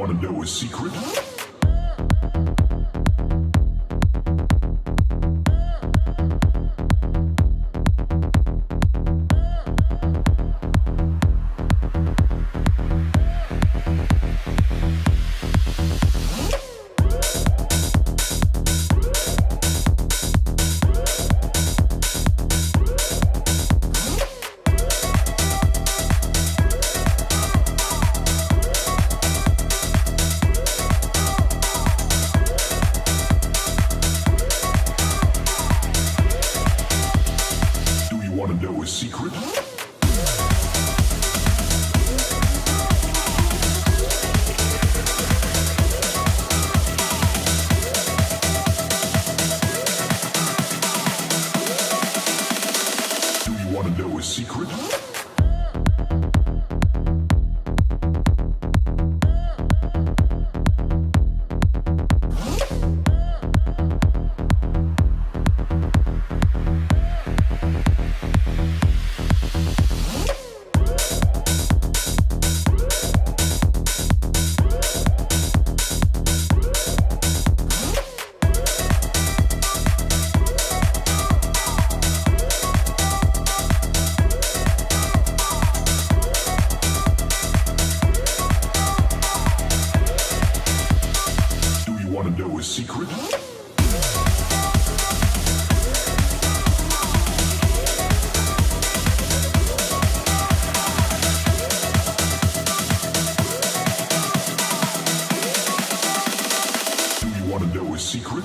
want to know a secret? Want to know a secret? Do you want to know a secret? Want to know a secret? Do you want to know a secret?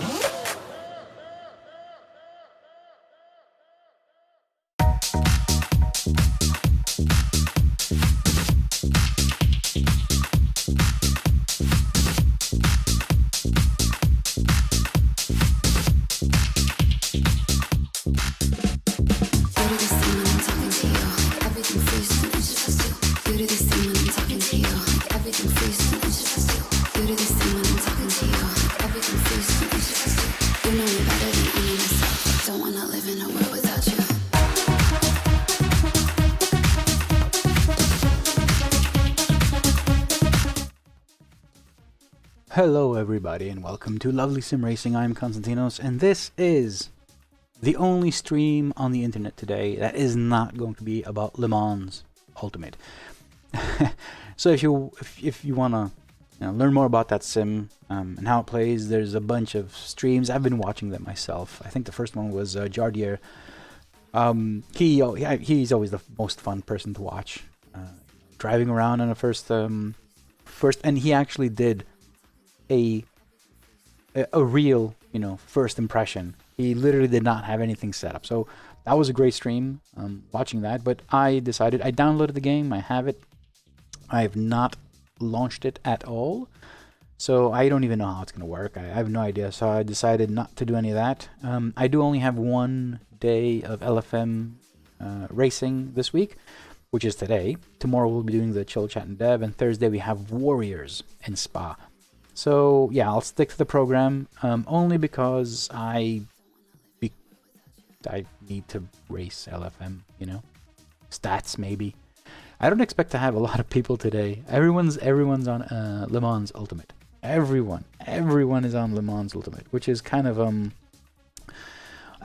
Hello everybody and welcome to Lovely Sim Racing. I'm Constantinos and this is the only stream on the internet today that is not going to be about Le Mans Ultimate. So if you want to learn more about that sim and how it plays, there's a bunch of streams. I've been watching them myself. I think the first one was Jardier. He's always the most fun person to watch. Driving around on a first and he actually did a real first impression. He literally did not have anything set up, so that was a great stream watching that. But I decided, I downloaded the game, I have it, I have not launched it at all, so I don't even know how it's gonna work. I have no idea, so I decided not to do any of that. I do only have one day of LFM racing this week, which is today. Tomorrow we'll be doing the chill chat and dev, and Thursday we have Warriors in Spa. So yeah, I'll stick to the program only because I need to race LFM, stats maybe. I don't expect to have a lot of people today. Everyone's on Le Mans Ultimate. Everyone is on Le Mans Ultimate, which is kind of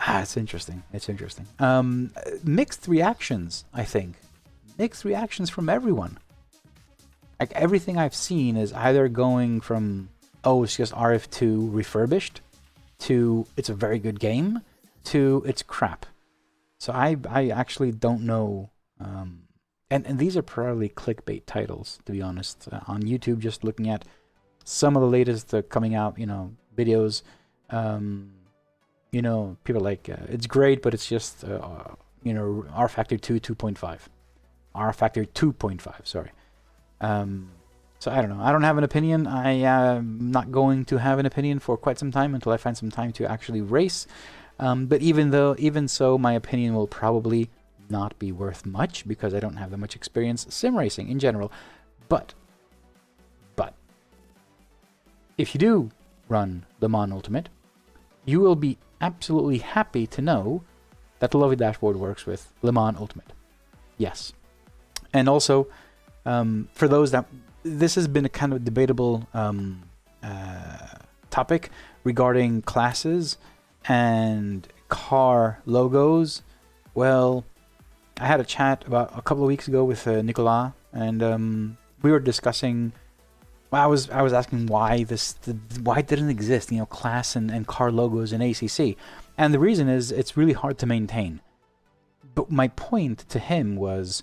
it's interesting. It's interesting. Mixed reactions, I think. Mixed reactions from everyone. Like, everything I've seen is either going from, oh, it's just RF2 refurbished, to it's a very good game, to it's crap. So I actually don't know. And these are probably clickbait titles, to be honest. On YouTube, just looking at some of the latest coming out, videos, people like, it's great, but it's just, R factor 2.5. R factor 2.5, sorry. So I don't know. I don't have an opinion. I am not going to have an opinion for quite some time until I find some time to actually race. But even so, my opinion will probably not be worth much because I don't have that much experience sim racing in general. But if you do run Le Mans Ultimate, you will be absolutely happy to know that the lovely dashboard works with Le Mans Ultimate. Yes. And also, for those that this has been a kind of debatable topic regarding classes and car logos. Well, I had a chat about a couple of weeks ago with Nicolas, and we were discussing. Well, I was asking why why it didn't exist, class and car logos in ACC, and the reason is it's really hard to maintain. But my point to him was,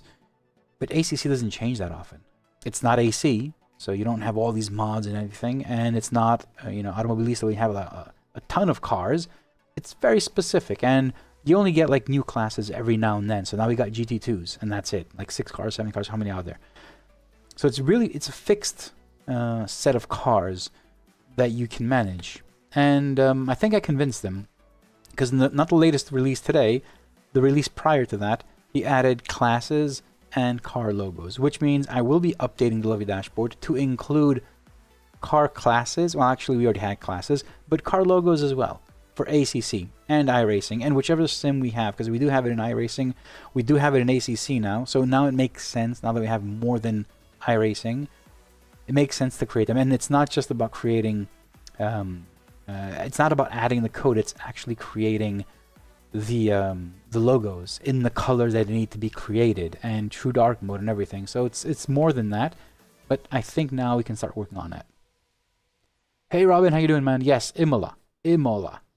but ACC doesn't change that often. It's not AC, so you don't have all these mods and everything, and it's not Automobilista where you have a ton of cars. It's very specific, and you only get like new classes every now and then. So now we got GT2s, and that's it. Like 6 cars, 7 cars, how many are there? So it's a fixed set of cars that you can manage. And I think I convinced them, because not the latest release today, the release prior to that, he added classes and car logos, which means I will be updating the lovely dashboard to include car classes. Well, actually we already had classes, but car logos as well for ACC and iRacing and whichever sim we have, because we do have it in iRacing, we do have it in ACC now, so now it makes sense. Now that we have more than iRacing, it makes sense to create them. And it's not just about creating it's not about adding the code, it's actually creating the logos in the color that they need to be created and true dark mode and everything. So it's more than that, but I think now we can start working on it. Hey Robin, how you doing, man? Yes, Imola.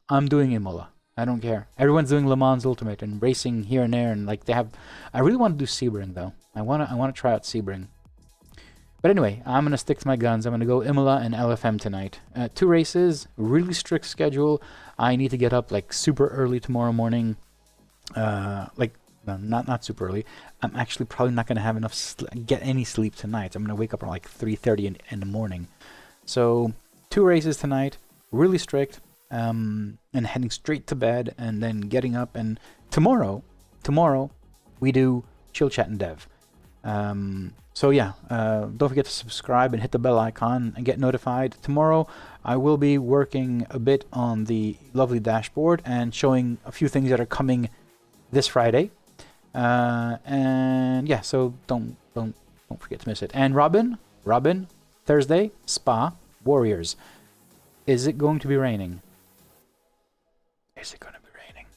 I'm doing Imola. I don't care. Everyone's doing Le Mans Ultimate and racing here and there, and like they have. I really want to do Sebring though. I wanna try out Sebring. But anyway, I'm gonna stick to my guns. I'm gonna go Imola and LFM tonight. 2 races, really strict schedule. I need to get up like super early tomorrow morning. Not super early. I'm actually probably not gonna have enough get any sleep tonight. I'm gonna wake up around like 3:30 in the morning. So 2 races tonight, really strict. And heading straight to bed, and then getting up. And tomorrow we do Chill Chat and Dev. So yeah, don't forget to subscribe and hit the bell icon and get notified. Tomorrow I will be working a bit on the lovely dashboard and showing a few things that are coming this Friday. And yeah, so don't forget to miss it. And Robin, Thursday, Spa, Warriors. Is it going to be raining? Is it going to be raining?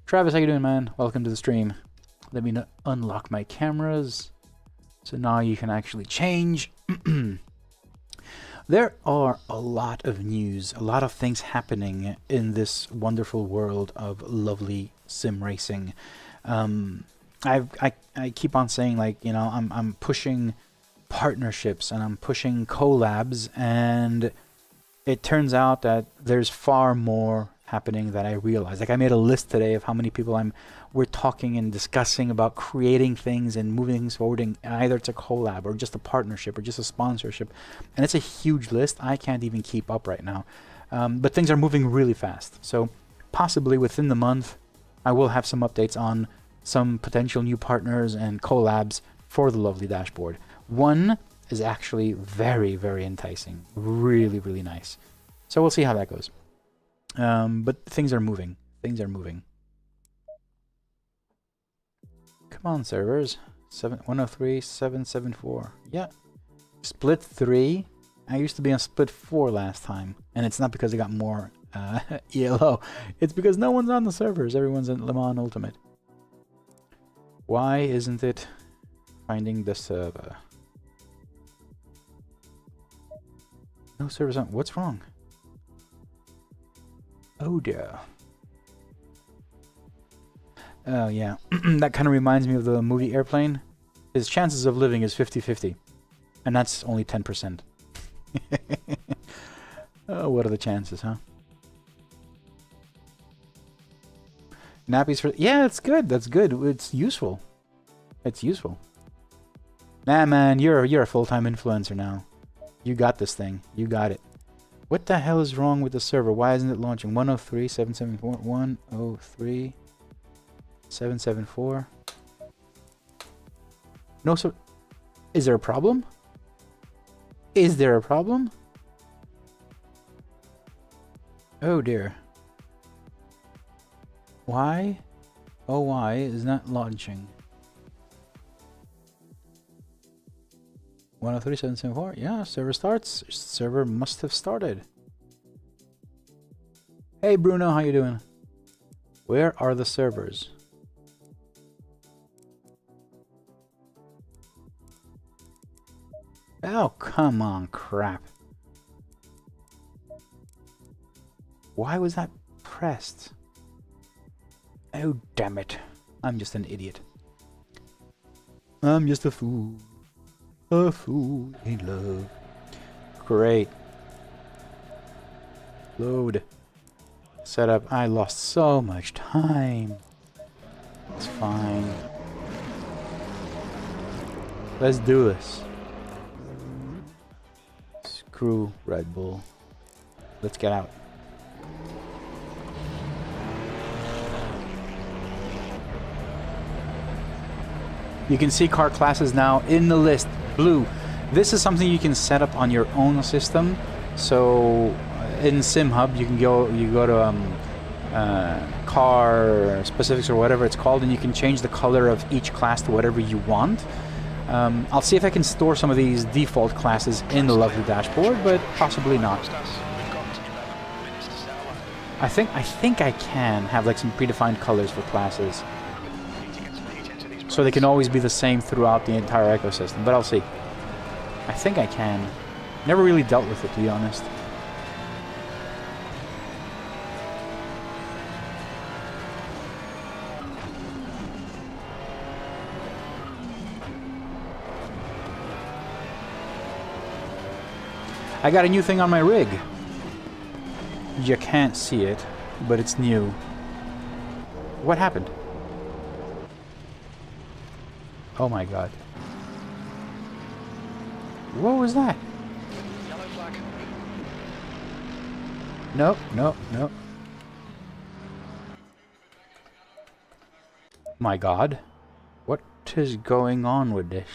Travis, how you doing, man? Welcome to the stream. Let me unlock my cameras. So now you can actually change. There are a lot of news, a lot of things happening in this wonderful world of lovely sim racing. I keep on saying, like, I'm pushing partnerships and I'm pushing collabs, and it turns out that there's far more happening than I realized. Like, I made a list today of how many people we're talking and discussing about creating things and moving things forward, and either it's a collab or just a partnership or just a sponsorship. And it's a huge list. I can't even keep up right now. But things are moving really fast. So possibly within the month, I will have some updates on some potential new partners and collabs for the lovely dashboard. One is actually very, very enticing. Really, really nice. So we'll see how that goes. But things are moving. Come on, servers. 103.774. Yeah. Split 3. I used to be on split 4 last time. And it's not because I got more ELO. It's because no one's on the servers. Everyone's in Le Mans Ultimate. Why isn't it finding the server? No servers on. What's wrong? Oh dear. Oh yeah. That kind of reminds me of the movie Airplane. His chances of living is 50-50. And that's only 10%. Oh, what are the chances, huh? Nappies for... Yeah, it's good. That's good. It's useful. It's useful. Nah, man, you're a full-time influencer now. You got this thing. You got it. What the hell is wrong with the server? Why isn't it launching? 103.774. 103.774. No, sir. Is there a problem? Is there a problem? Oh dear. Why? Oh, why is not launching? 103.774. Yeah, server starts. Server must have started. Hey Bruno, how you doing? Where are the servers? Oh, come on, crap. Why was that pressed? Oh, damn it. I'm just an idiot. I'm just a fool. A fool in love. Great. Load. Setup. I lost so much time. It's fine. Let's do this. Screw Red Bull. Let's get out. You can see car classes now in the list. Blue. This is something you can set up on your own system. So in SimHub, you go to car specifics or whatever it's called, and you can change the color of each class to whatever you want. I'll see if I can store some of these default classes in the lovely dashboard, but possibly not. I think I can have like some predefined colors for classes, so they can always be the same throughout the entire ecosystem, but I'll see. I think I can. Never really dealt with it, to be honest. I got a new thing on my rig. You can't see it, but it's new. What happened? Oh my god. What was that? Yellow flag. Nope, nope, nope. My god. What is going on with this?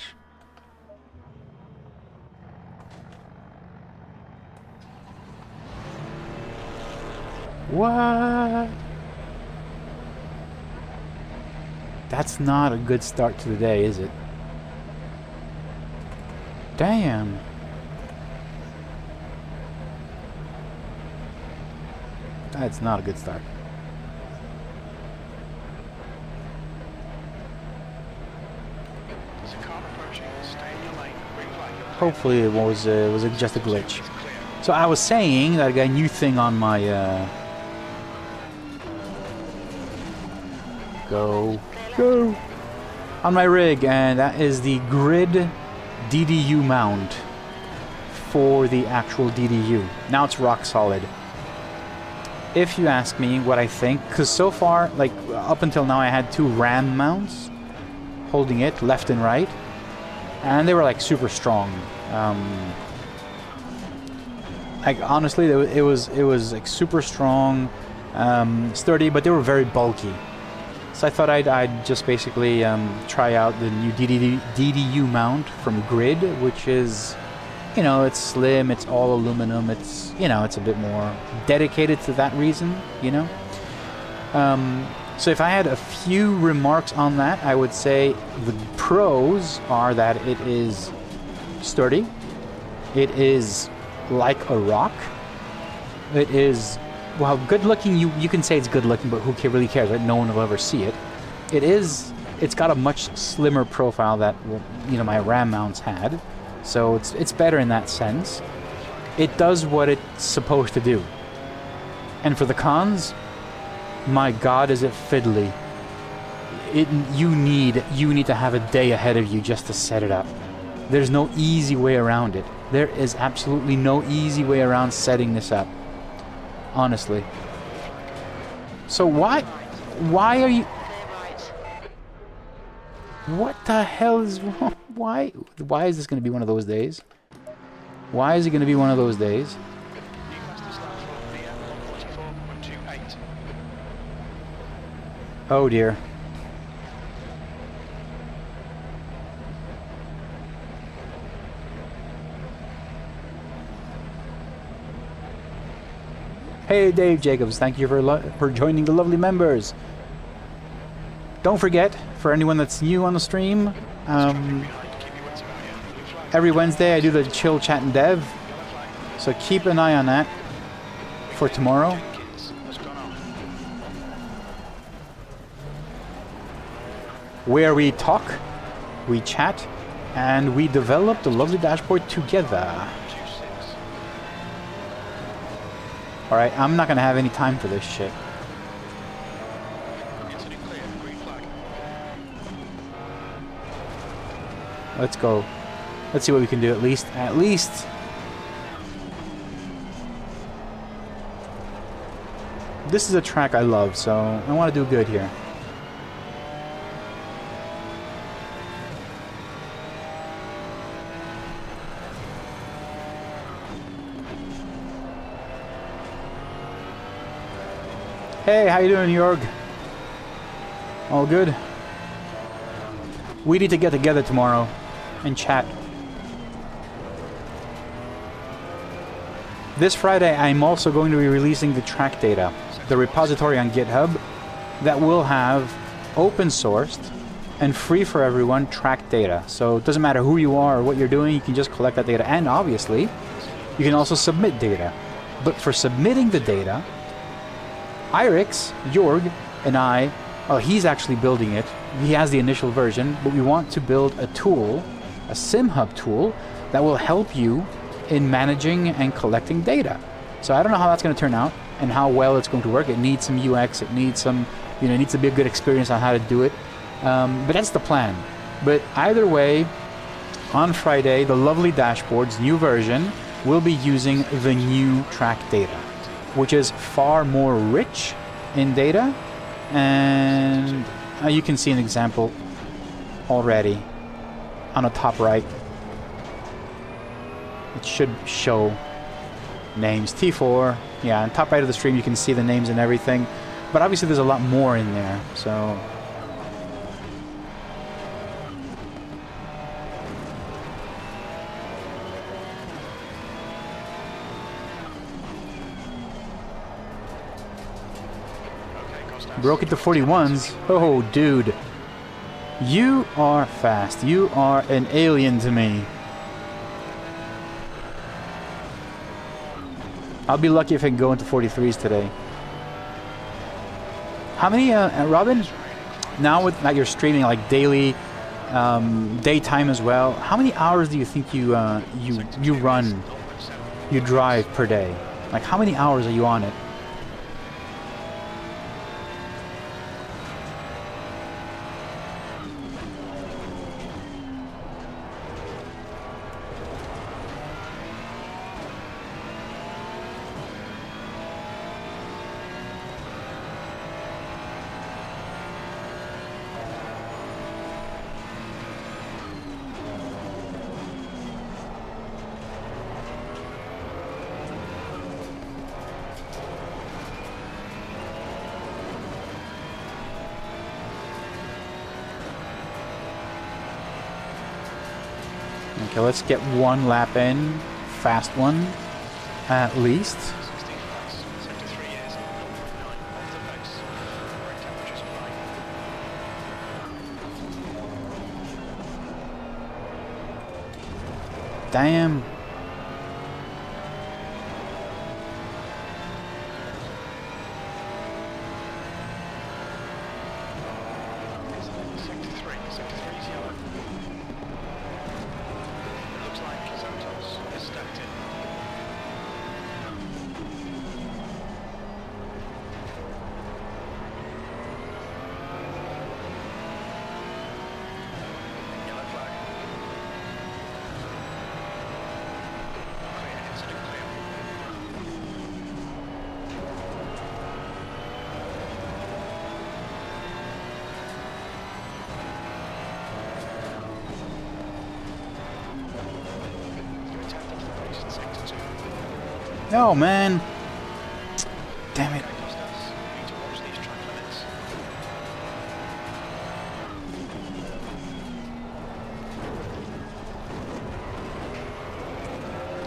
What? That's not a good start to the day, is it? Damn. That's not a good start. There's a car approaching. Stay in your lane. Green flag. Hopefully it was just a glitch. So I was saying that I got a new thing on my go on my rig, and that is the grid DDU mount for the actual DDU. Now it's rock solid. If you ask me what I think, because so far, like up until now, I had two RAM mounts holding it left and right, and they were like super strong. Like honestly, it was like super strong, sturdy, but they were very bulky. So I thought I'd just basically try out the new DDU mount from Grid, which is, you know, it's slim, it's all aluminum, it's, you know, it's a bit more dedicated to that reason, you know. So if I had a few remarks on that, I would say the pros are that it is sturdy, it is like a rock, it is, well, good looking, you can say it's good looking, but who really cares, right? No one will ever see it. It's got a much slimmer profile that, you know, my RAM mounts had, so it's better in that sense. It does what it's supposed to do. And for the cons, my god, is it fiddly. You need to have a day ahead of you just to set it up. There's no easy way around it. There is absolutely no easy way around setting this up. Honestly. So why are you... What the hell is wrong? Why is this going to be one of those days? Why is it going to be one of those days? New fastest start from VM 144.28. Oh dear. Hey Dave Jacobs, thank you for joining the lovely members. Don't forget, for anyone that's new on the stream, Behind, keep your wits about you. Blue flag. Every Wednesday I do the chill chat and dev. So keep an eye on that for tomorrow. Jenkins has gone off. Where we talk, we chat, and we develop the lovely dashboard together. 26. Alright, I'm not gonna have any time for this shit. Consider clear. Green flag. Let's go. Let's see what we can do at least. At least. This is a track I love, so I want to do good here. Hey, how you doing, Jorg? All good? We need to get together tomorrow and chat. This Friday, I'm also going to be releasing the track data, the repository on GitHub that will have open sourced and free for everyone track data. So it doesn't matter who you are or what you're doing, you can just collect that data. And obviously, you can also submit data. But for submitting the data, Irix, Jorg, and I, well, he's actually building it. He has the initial version, but we want to build a tool, a SimHub tool, that will help you in managing and collecting data. So I don't know how that's going to turn out and how well it's going to work. It needs some UX, it needs some, you know, it needs to be a good experience on how to do it. But that's the plan. But either way, on Friday, the lovely dashboard's new version will be using the new track data, which is far more rich in data. And you can see an example already on the top right. It should show names. T4, yeah, on top right of the stream you can see the names and everything. But obviously there's a lot more in there, so... Broke it to 41s. Oh, dude. You are fast. You are an alien to me. I'll be lucky if I can go into 43s today. How many, Robin? Now with that you're streaming like daily, daytime as well. How many hours do you think you drive per day? Like how many hours are you on it? Okay, let's get one lap in. Fast one, at least. 16 place. 73 years. 9 off the pace. Current temperatures are right. Damn. Oh man. Damn it.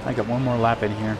I got one more lap in here.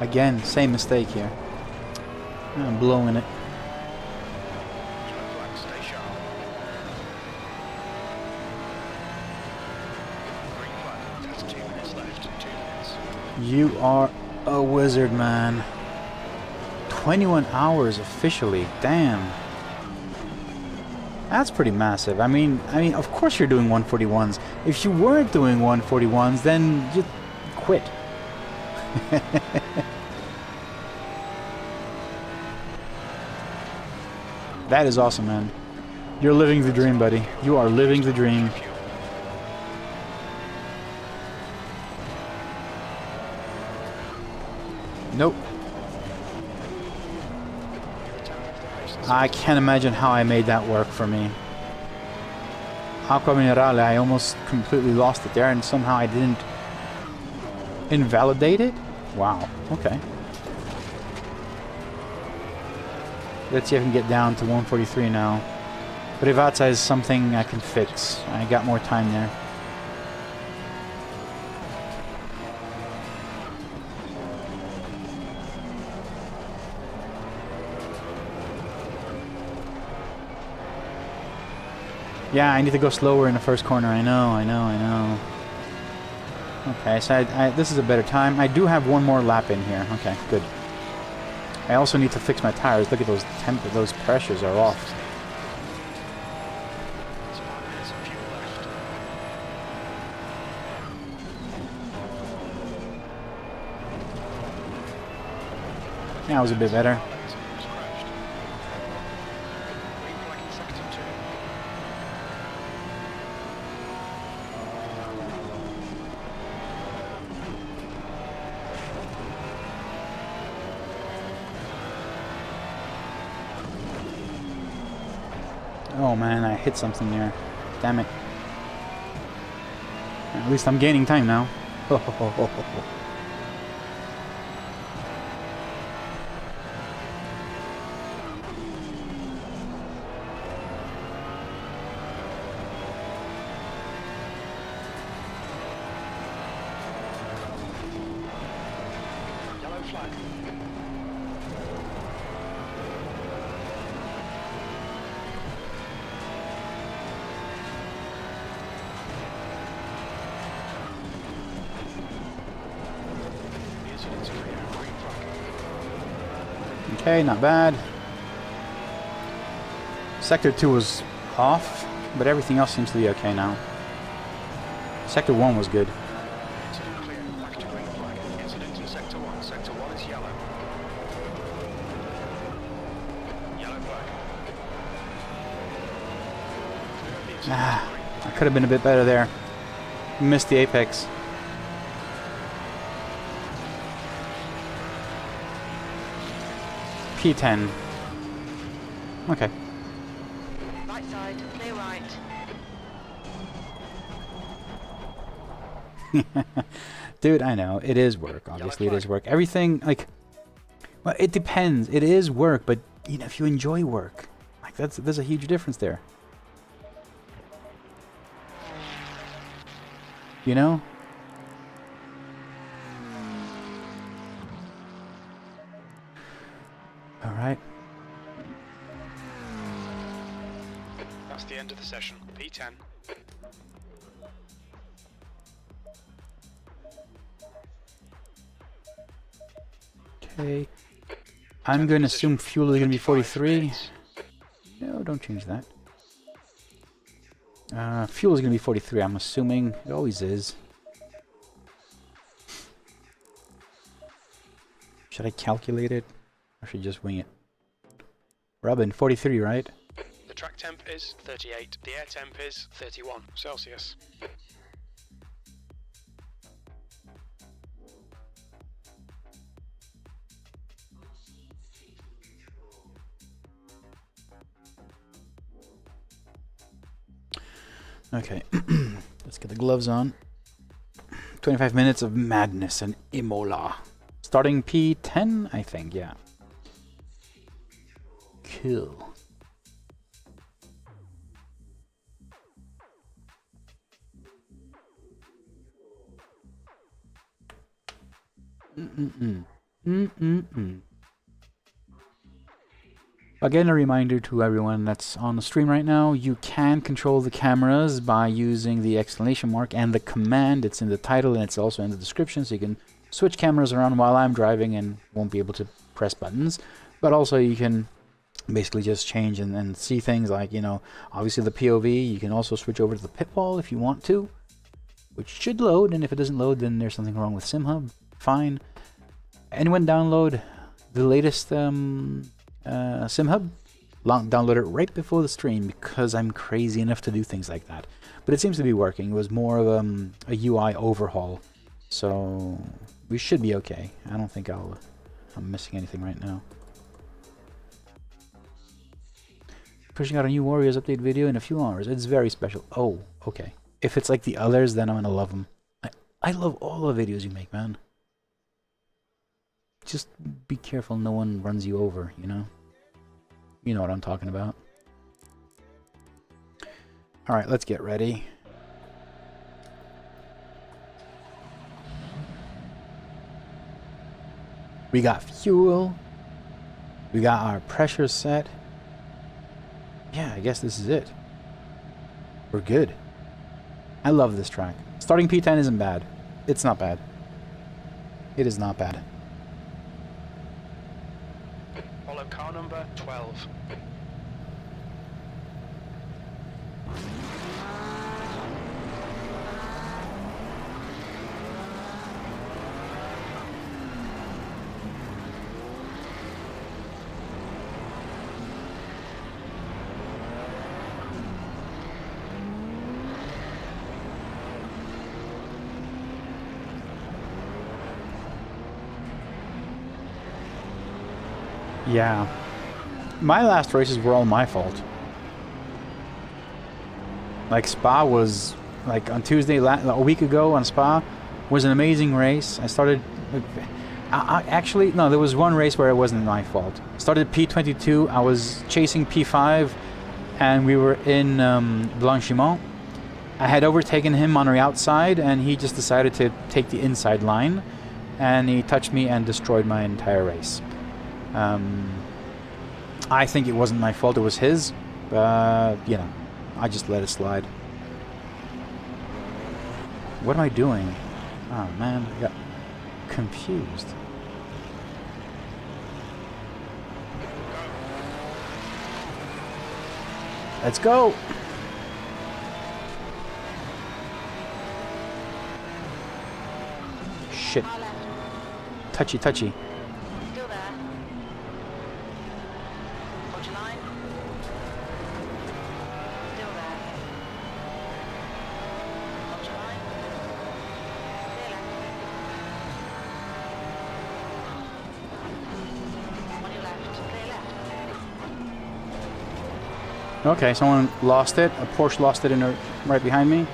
Again, same mistake here. I'm blowing it. Yellow flag, stay sharp. Green flag, that's 2 minutes left, 2 minutes. You are a wizard, man. 21 hours officially. Damn. That's pretty massive. I mean, of course you're doing 141s. If you weren't doing 141s, then you quit. That is awesome, man. You're living the dream, buddy. You are living the dream. Nope. I can't imagine how I made that work for me. Aqua Minerale, I almost completely lost it there, and somehow I didn't invalidate it? Wow, okay. Let's see if I can get down to 143 now. Privazza is something I can fix. I got more time there. Yeah, I need to go slower in the first corner. I know. Okay, so this is a better time. I do have one more lap in here. Okay, good. I also need to fix my tires. Look at those those pressures are off. That's 5 minutes of fuel left. That was a bit better. It's crashed. Green flag in sector 2. Oh man, I hit something there. Damn it. At least I'm gaining time now. Yellow flag. The incident's clear. Green flag. Okay, not bad. Sector 2 was off, but everything else seems to be okay now. Sector 1 was good. Incident clear. Back to green flag. Incident in sector 1. Sector 1 is yellow. Yellow flag. Clear of the incident. Ah, I could have been a bit better there. Missed the apex. P10. Okay. Right side, clear right. Dude, I know. It is work. Obviously, it is work. Everything, like... Well, it depends. It is work, but, you know, if you enjoy work, like, there's a huge difference there. You know? Alright. That's the end of the session. P10. Okay. I'm going to assume fuel is going to be 43. minutes. No, don't change that. Fuel is going to be 43, I'm assuming. It always is. Should I calculate it? Or should I just wing it? Robin, 43, right? The track temp is 38. The air temp is 31 Celsius. Okay, let's get the gloves on. 25 minutes of madness and Imola. Starting P10, I think, yeah. Cool. Again, a reminder to everyone that's on the stream right now, you can control the cameras by using the exclamation mark and the command. It's in the title and it's also in the description, so you can switch cameras around while I'm driving and won't be able to press buttons. But also you can basically just change and see things like, you know, obviously the POV. You can also switch over to the pitwall if you want to, which should load, and if it doesn't load, then there's something wrong with SimHub. Fine. Anyone download the latest SimHub? Download it right before the stream because I'm crazy enough to do things like that. But it seems to be working. It was more of a UI overhaul, so we should be okay. I don't think I'm missing anything right now. Pushing out a new Warriors update video in a few hours. It's very special. Oh, okay. If it's like the others, then I'm gonna love them. I love all the videos you make, man. Just be careful no one runs you over, you know? You know what I'm talking about. Alright, let's get ready. We got fuel. We got our pressure set. Yeah, I guess this is it. We're good. I love this track. Starting P10 isn't bad. It's not bad. It is not bad. Follow car number 12. Yeah. My last races were all my fault. Like Spa was, like on Tuesday, a week ago on Spa, was an amazing race. I started, actually, no, there was one race where it wasn't my fault. Started P22, I was chasing P5, and we were in Blanchiment. I had overtaken him on the outside, and he just decided to take the inside line, and he touched me and destroyed my entire race. I think it wasn't my fault, it was his, but, you know, I just let it slide. What am I doing? Oh man, I got confused. Let's go! Shit. Touchy, touchy. Still there. Hold your line. Still there. Hold your line. Clear left. On your left. Clear left. Okay, someone lost it. A Porsche lost it in her, right behind me.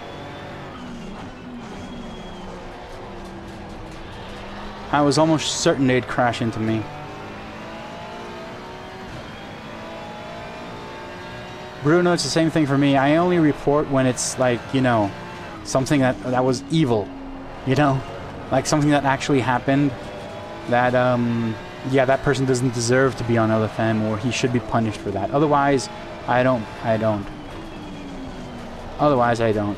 I was almost certain they'd crash into me. Bruno, it's the same thing for me. I only report when it's like, you know, something that was evil. You know? Like something that actually happened. That, yeah, that person doesn't deserve to be on LFM, or he should be punished for that. Otherwise, I don't. Otherwise, I don't.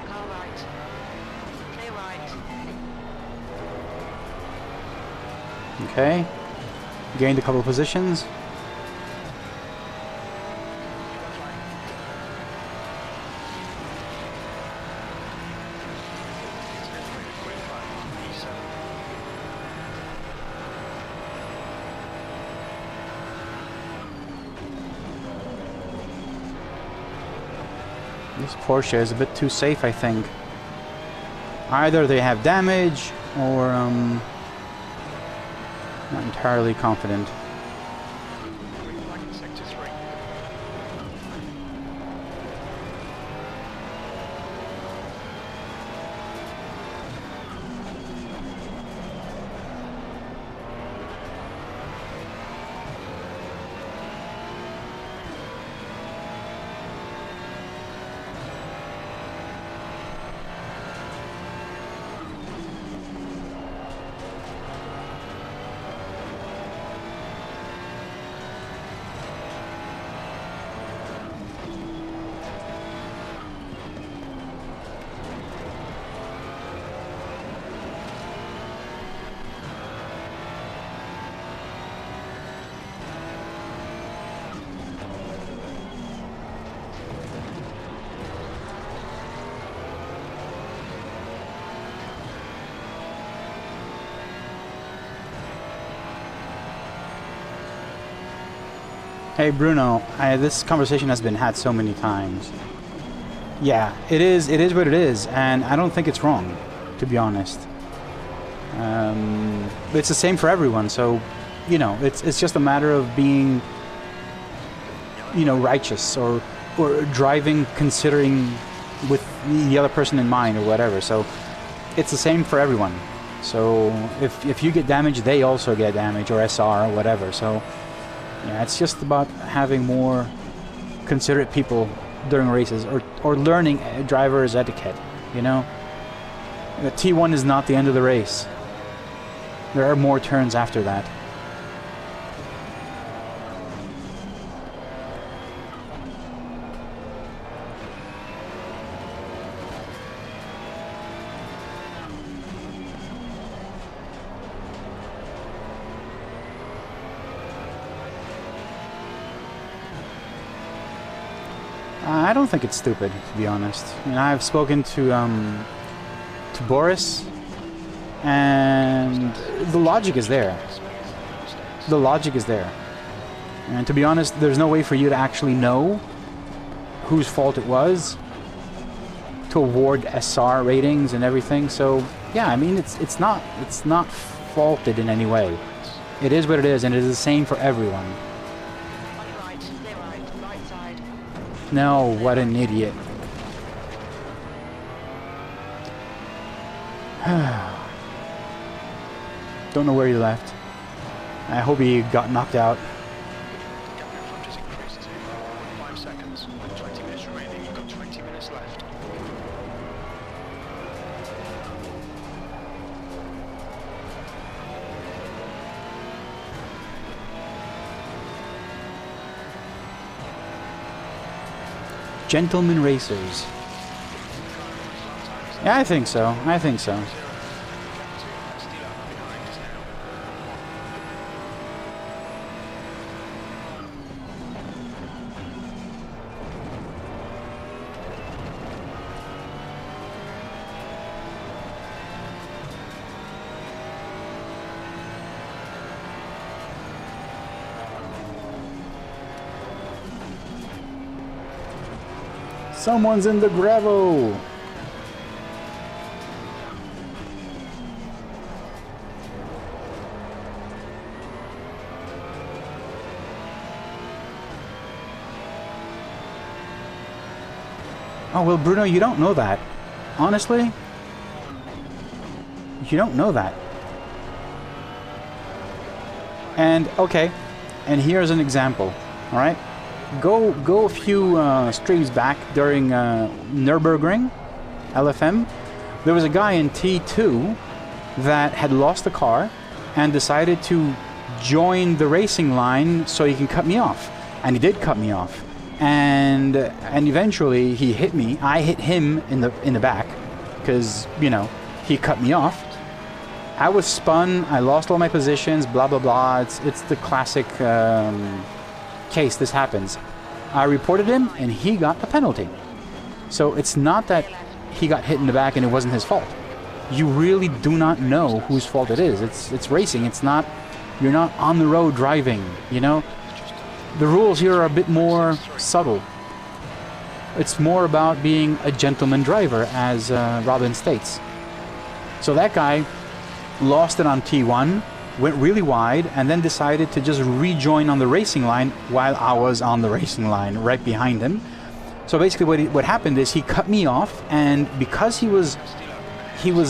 Car right. Clear right. Okay. Gained a couple of positions. This Porsche is a bit too safe, I think. Either they have damage, or Not entirely confident. Green flag in sector 3. Hey Bruno, this conversation has been had so many times. Yeah, it is what it is, and I don't think it's wrong, to be honest. It's the same for everyone, so, you know, it's just a matter of being, you know, righteous or driving considering with the other person in mind or whatever. So it's the same for everyone. So if you get damaged, they also get damaged, or SR or whatever. So yeah, it's just about having more considerate people during races, or learning driver's etiquette, you know? The T1 is not the end of the race. There are more turns after that. I don't think it's stupid, to be honest. I mean, I've spoken to Boris, and the logic is there. The logic is there. And to be honest, there's no way for you to actually know whose fault it was to award SR ratings and everything. So yeah, I mean, it's not faulted in any way. It is what it is, and it is the same for everyone. On your right, clear right, right side. No, what an idiot. Don't know where he left. I hope he got knocked out. The gap in front has increased to 5 seconds. 20 minutes remaining. You've got 20 minutes left. Gentlemen racers. Yeah, I think so. I think so. Someone's in the gravel. Oh, well, Bruno, you don't know that. Honestly, you don't know that. And, okay, and here's an example, all right? Go a few streams back during Nürburgring, LFM. There was a guy in T2 that had lost the car and decided to join the racing line so he can cut me off. And he did cut me off. And eventually he hit me. I hit him in the back because, you know, he cut me off. I was spun. I lost all my positions. Blah blah blah. It's the classic case. This happens. I reported him, and he got a penalty. So it's not that he got hit in the back and it wasn't his fault. You really do not know whose fault it is. It's racing. It's not. You're not on the road driving. You know. The rules here are a bit more subtle. It's more about being a gentleman driver, as Robin states. So that guy lost it on T1, went really wide, and then decided to just rejoin on the racing line while I was on the racing line right behind him. So basically what happened is he cut me off, and because he was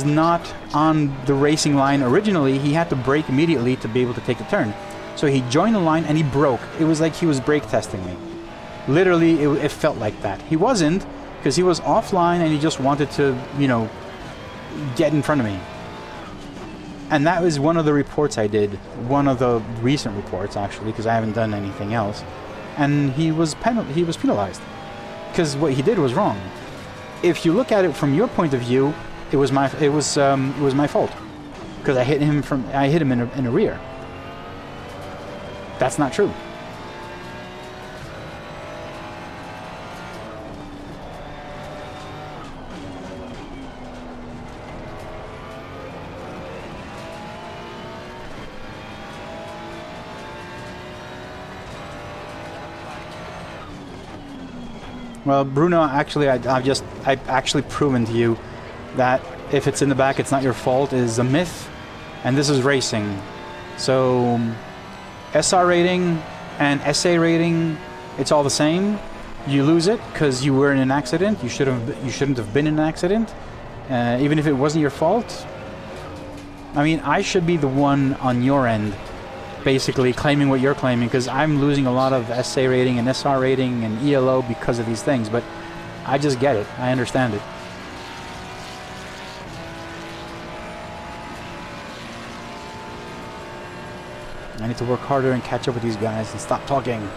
not on the racing line originally, he had to brake immediately to be able to take the turn. So he joined the line and he broke. It was like he was brake testing me. Literally, it felt like that. He wasn't, because he was offline and he just wanted to, you know, get in front of me. And that was one of the reports I did, one of the recent reports actually, because I haven't done anything else. And he was penalized, because what he did was wrong. If you look at it from your point of view, it was my fault, because I hit him in the rear. That's not true. Well, Bruno, actually, I've actually proven to you that if it's in the back, it's not your fault is a myth, and this is racing. So, SR rating and SA rating, it's all the same. You lose it because you were in an accident. You shouldn't have been in an accident, even if it wasn't your fault. I mean, I should be the one on your end, basically claiming what you're claiming, because I'm losing a lot of SA rating and SR rating and ELO because of these things, but I just get it. I understand it. I need to work harder and catch up with these guys and stop talking.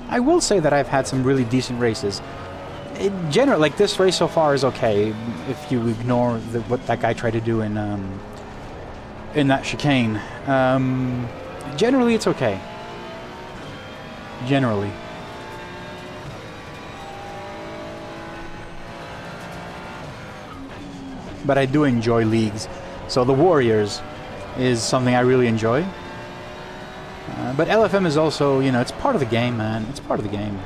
I will say that I've had some really decent races. In general, like this race so far is okay if you ignore what that guy tried to do in that chicane. Generally, it's okay. Generally. But I do enjoy leagues. So the Warriors is something I really enjoy. But LFM is also, you know, it's part of the game, man. It's part of the game.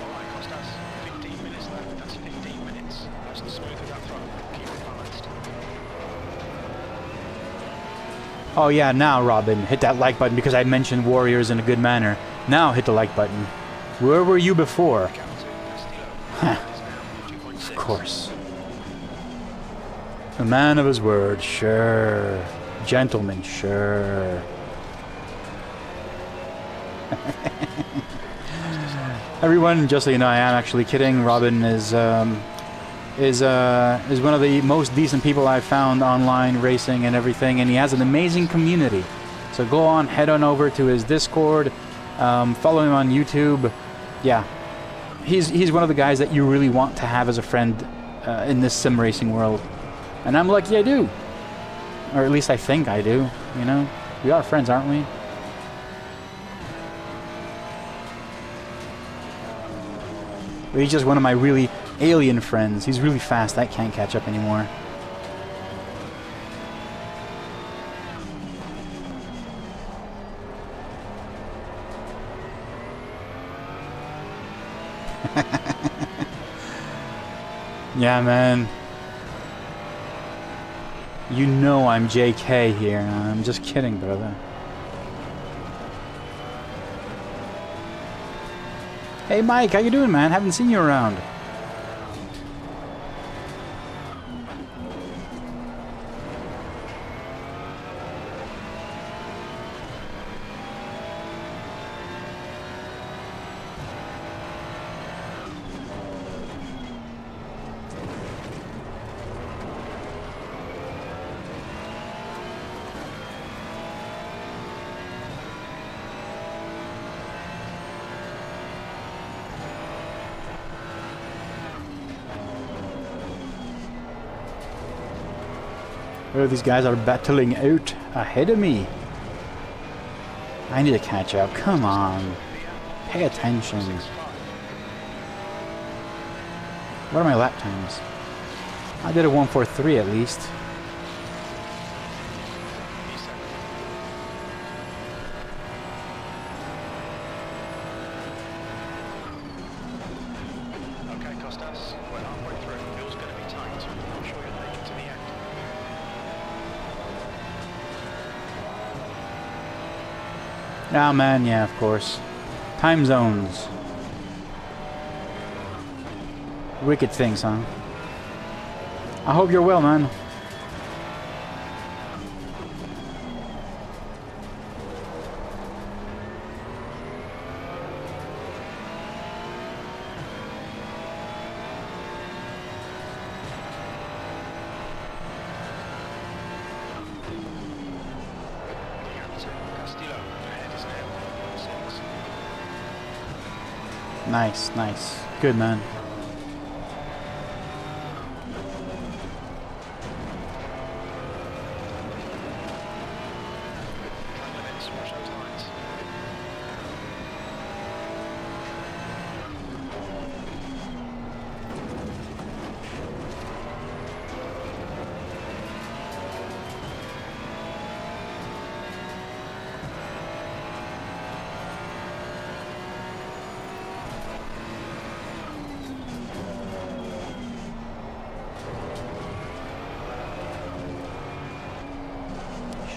Alright, Costas, 15 minutes left. That's 15 minutes. Nice and smooth with that throttle. Keep it balanced. Oh yeah, now Robin, hit that like button because I mentioned Warriors in a good manner. Now hit the like button. Where were you before? Of course. A man of his word, sure. Gentleman, sure. Everyone, just so you know, I am actually kidding. Robin is one of the most decent people I've found online racing and everything, and he has an amazing community. So go on, head on over to his Discord, follow him on YouTube. Yeah, he's one of the guys that you really want to have as a friend in this sim racing world, and I'm lucky I do, or at least I think I do. You know, we are friends, aren't we? But he's just one of my really alien friends. He's really fast. I can't catch up anymore. Yeah, man. You know I'm JK here. I'm just kidding, brother. Hey, Mike, how you doing, man? Haven't seen you around. Oh, these guys are battling out ahead of me. I need to catch up. Come on. Pay attention. What are my lap times? I did a 1:43 at least. Okay, Costas, we're halfway through. Fuel's going to be tight. I'm sure you'll make it to the end. Ah, man, yeah, of course. Time zones. Wicked things, huh? I hope you're well, man. Nice, nice. Good, man.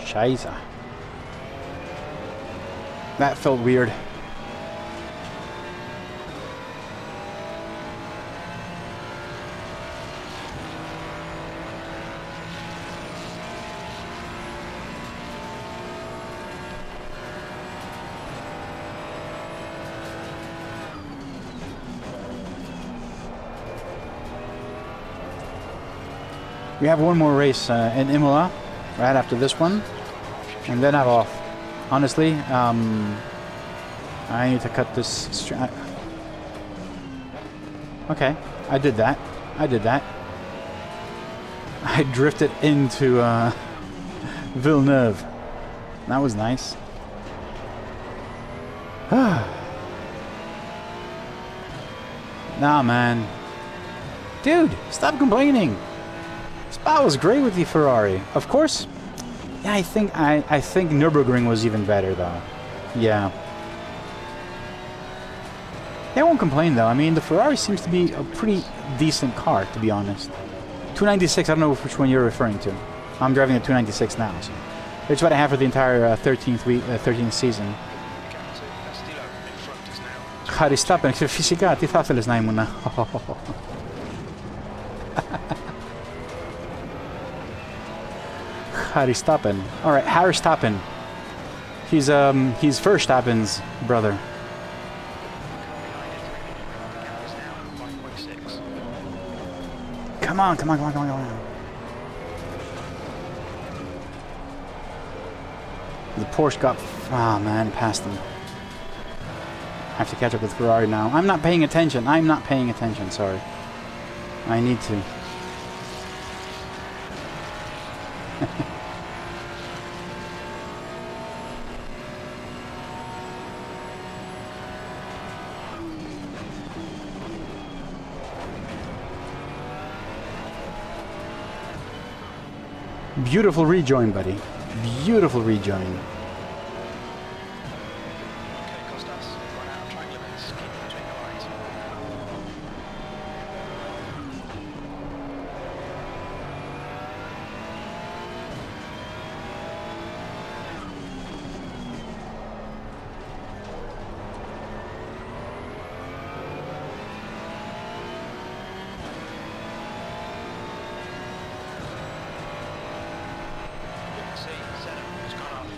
Scheiße. That felt weird. We have one more race in Imola right after this one. And then I'm off. Honestly, I need to cut this. Okay, I did that. I did that. I drifted into Villeneuve. That was nice. Nah, man. Dude, stop complaining. Spa was great with the Ferrari. Of course. Yeah, I think Nürburgring was even better though. Yeah. I won't complain though. I mean, the Ferrari seems to be a pretty decent car, to be honest. 296. I don't know which one you're referring to. I'm driving a 296 now. So it's what I have for the entire 13th season. Χαριστάπεν, φυσικά, τι θα ήθελες να ήμουνα. Harry All right, Harry Stappen. He's Verstappen's brother. Come on. The Porsche got... Ah, man, passed him. I have to catch up with Ferrari now. I'm not paying attention. Sorry. I need to. Beautiful rejoin, buddy. Beautiful rejoin. Okay, Costas, run out of track limits. Keep between the lines. See, Senna has gone off.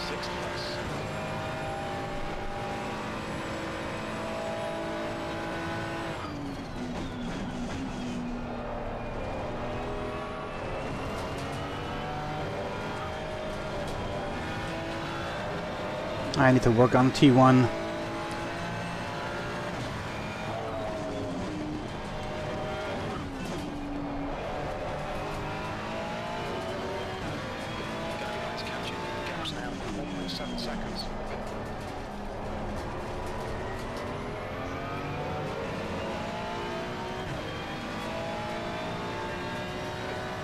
6 plus. I need to work on T1. Guys catching gaps now. 1.7 seconds.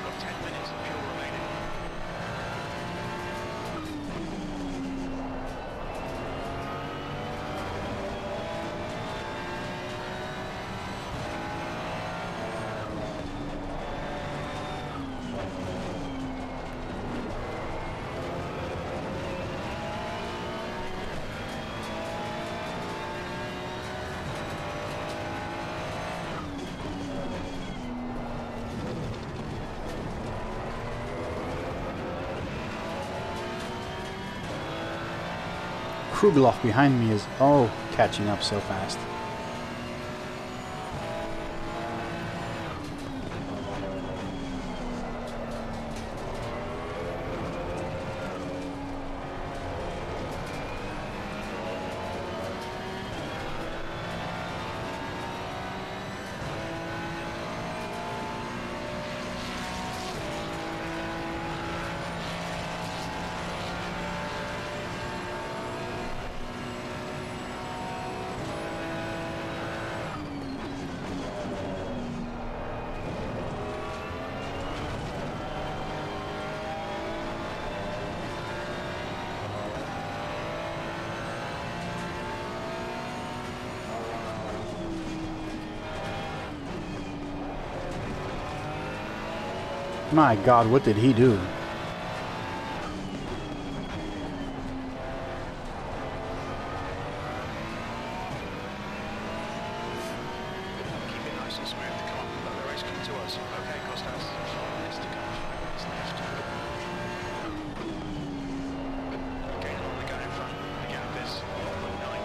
Got 10 minutes of fuel remaining. Krugelov behind me is, oh, catching up so fast. My God, what did he do? Keep it nice and smooth. Come on, let the race come to us. Okay, Constance. 4 minutes to go. 5 minutes left. Getting on the guy in front. The gap is 1.9.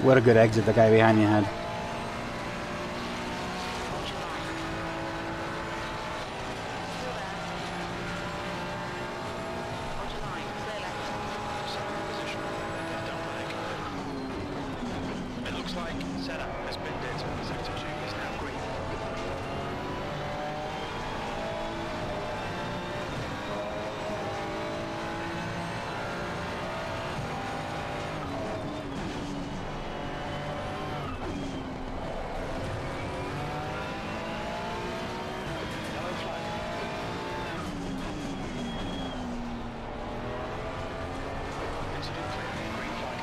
What a good exit the guy behind you had. Hold your line. Still there. Hold your line. Clear left. Second position. Left down leg. It looks like setup has been dead. Sector 2 is now green. Yellow flag. Incident clear. Green flag.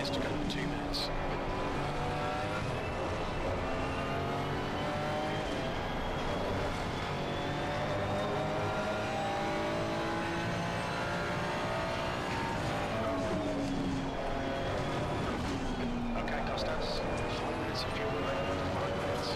minutes to go, 2 minutes. Okay, Constance, 5 minutes of fuel remaining, 5 minutes.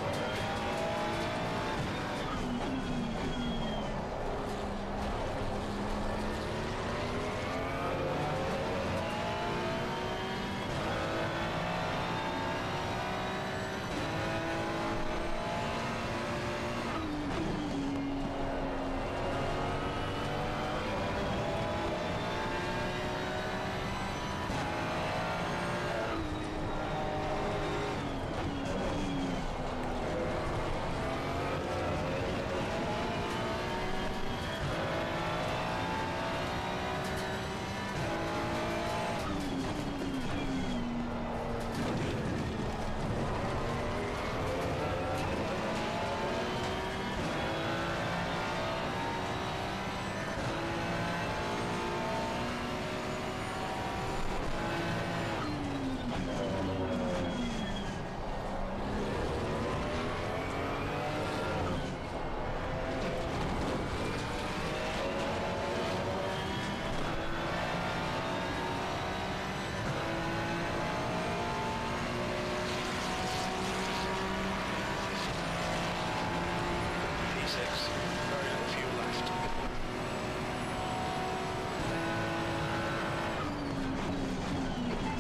Very little fuel left.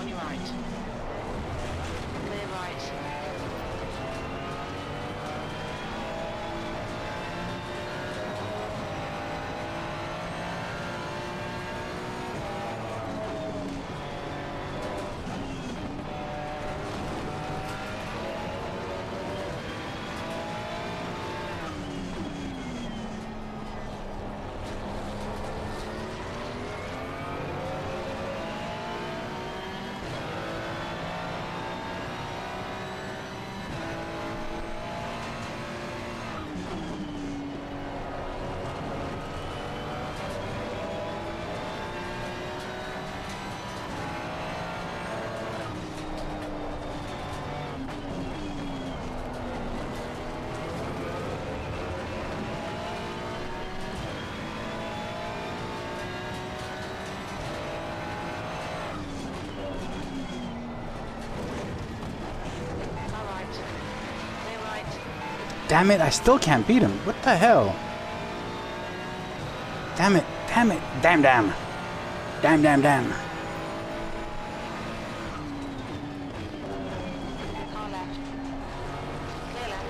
On your right. Clear right. All right. Clear right. Damn it, I still can't beat him. What the hell? Damn it, damn it, damn, damn. Damn, damn, damn. Car left. Clear left.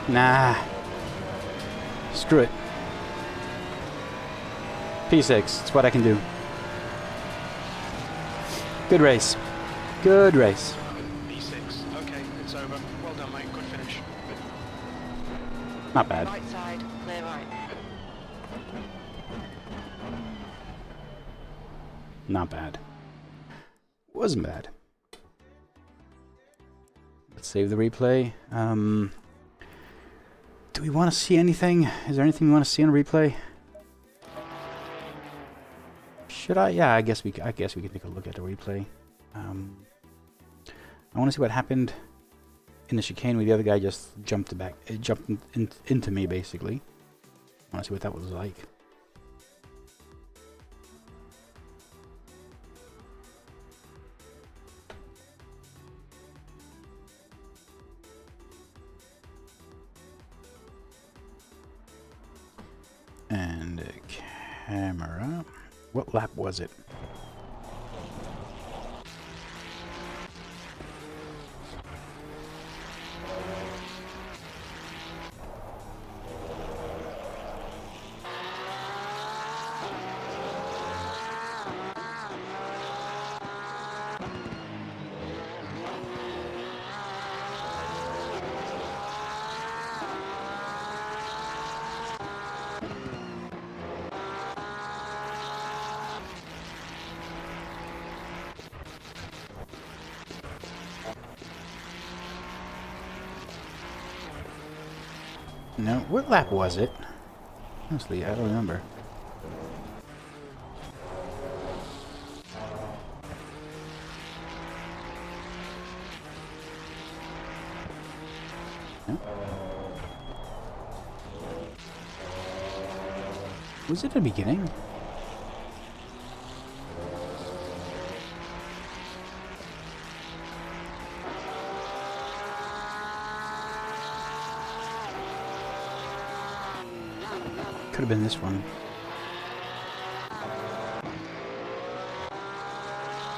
Nah. Screw it. P6, it's what I can do. Good race. Good race. P6. Okay, it's over. Well done, mate. Good finish. Not bad. Right side. Clear right. Not bad. Wasn't bad. Let's save the replay. Do we want to see anything? Is there anything we want to see on replay? Should I? Yeah, I guess we can take a look at the replay. I want to see what happened in the chicane where the other guy just jumped into me, basically. I want to see what that was like. And camera. What lap was it? No, what lap was it? Honestly, I don't remember. know. Was it the beginning? Could have been this one.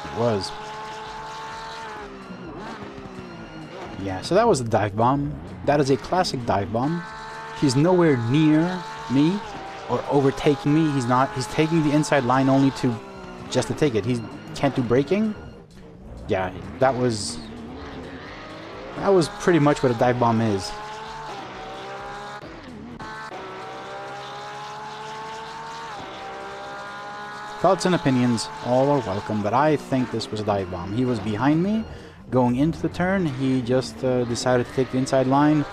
It was. Yeah, so that was the dive bomb. That is a classic dive bomb. He's nowhere near me or overtaking me. He's not. He's taking the inside line only to just to take it. He can't do braking. Yeah, that was pretty much what a dive bomb is. Thoughts and opinions, all are welcome, but I think this was a dive bomb. He was behind me, going into the turn. He just decided to take the inside line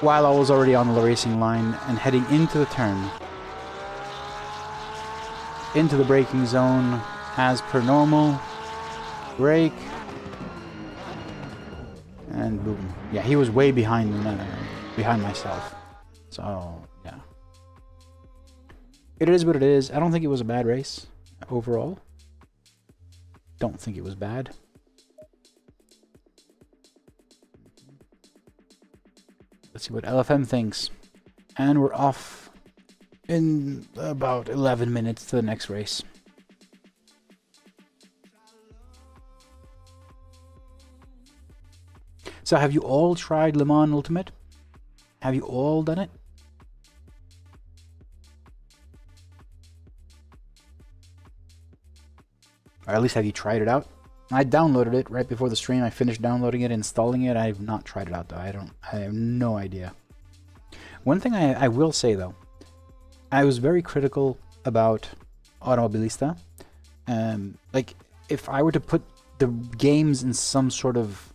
while I was already on the racing line and heading into the turn. Into the braking zone, as per normal. Brake. And boom. Yeah, he was way behind me, behind myself. So, yeah. It is what it is. I don't think it was a bad race overall. Don't think it was bad. Let's see what LFM thinks. And we're off in about 11 minutes to the next race. So have you all tried Le Mans Ultimate? Have you all done it? Or at least have you tried it out? I downloaded it right before the stream. I finished downloading it, installing it. I have not tried it out though. I have no idea. One thing I will say though, I was very critical about Automobilista. Like if I were to put the games in some sort of,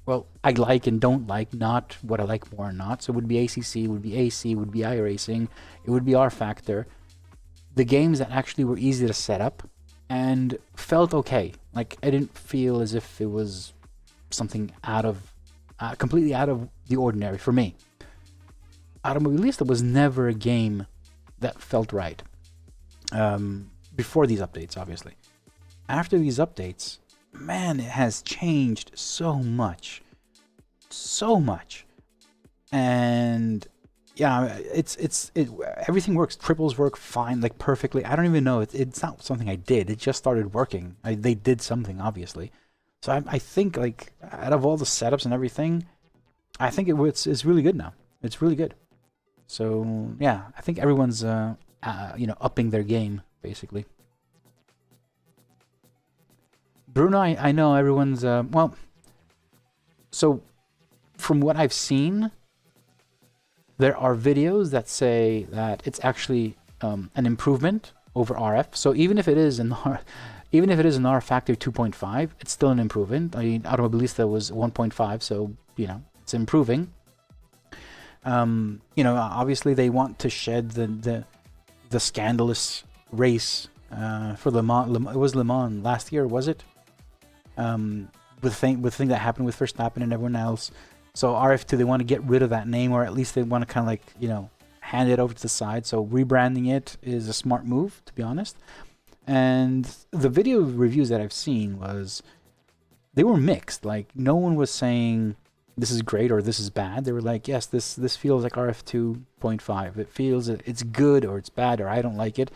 well, I like and don't like, not what I like more or not. So it would be ACC, it would be AC, it would be iRacing, it would be R Factor. The games that actually were easy to set up and felt okay. Like I didn't feel as if it was something out of completely out of the ordinary for me. Automobilista was never a game that felt right before these updates, obviously. After these updates, man, it has changed so much, and yeah, everything works. Triples work fine, like perfectly. I don't even know. It's not something I did. It just started working. They did something, obviously. So I think, like, out of all the setups and everything, I think it's really good now. It's really good. So yeah, I think everyone's upping their game basically. Bruno, I know everyone's well. So from what I've seen, there are videos that say that it's actually an improvement over RF. So even if it is an R factor 2.5, it's still an improvement. I mean, Automobilista was 1.5, so it's improving. Obviously they want to shed the scandalous race for Le Mans. It was Le Mans last year, was it? With the thing that happened with Verstappen and everyone else. So RF2, they want to get rid of that name, or at least they want to kind of like, hand it over to the side. So rebranding it is a smart move, to be honest. And the video reviews that I've seen they were mixed. Like no one was saying this is great or this is bad. They were like, yes, this feels like RF 2.5. It feels it's good or it's bad or I don't like it.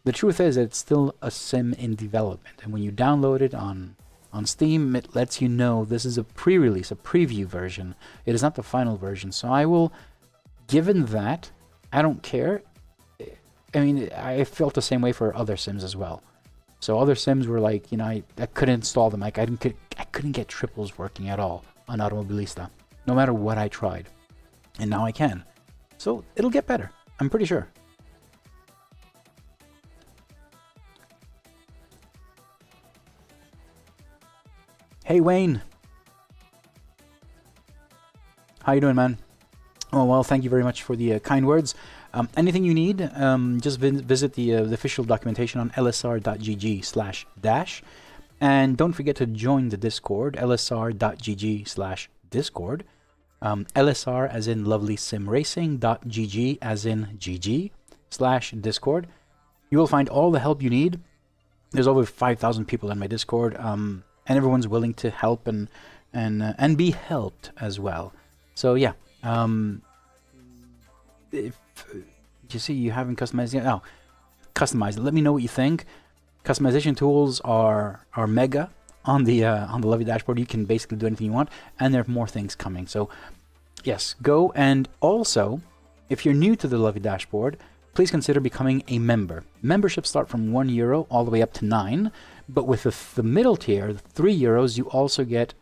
The truth is that it's still a sim in development. And when you download it on Steam, it lets you know this is a pre-release, a preview version. It is not the final version. So I will, given that, I don't care. I mean, I felt the same way for other sims as well. So other sims were like, I couldn't install them. Like I couldn't get triples working at all on Automobilista, no matter what I tried. And now I can. So it'll get better. I'm pretty sure. Hey Wayne, how you doing, man? Oh well, thank you very much for the kind words. Anything you need, just visit the official documentation on lsr.gg/dash, and don't forget to join the Discord, lsr.gg/discord. LSR as in lovely sim racing.gg as in GG/Discord. You will find all the help you need. There's over 5,000 people in my Discord, and everyone's willing to help and be helped as well. So yeah, if you see you haven't customized yet, oh, customize it. Let me know what you think. Customization tools are mega on the Lovely dashboard. You can basically do anything you want, and there are more things coming. So yes, go. And also, if you're new to the Lovely dashboard, please consider becoming a member. Memberships start from €1 all the way up to 9, but with the middle tier, the €3, you also get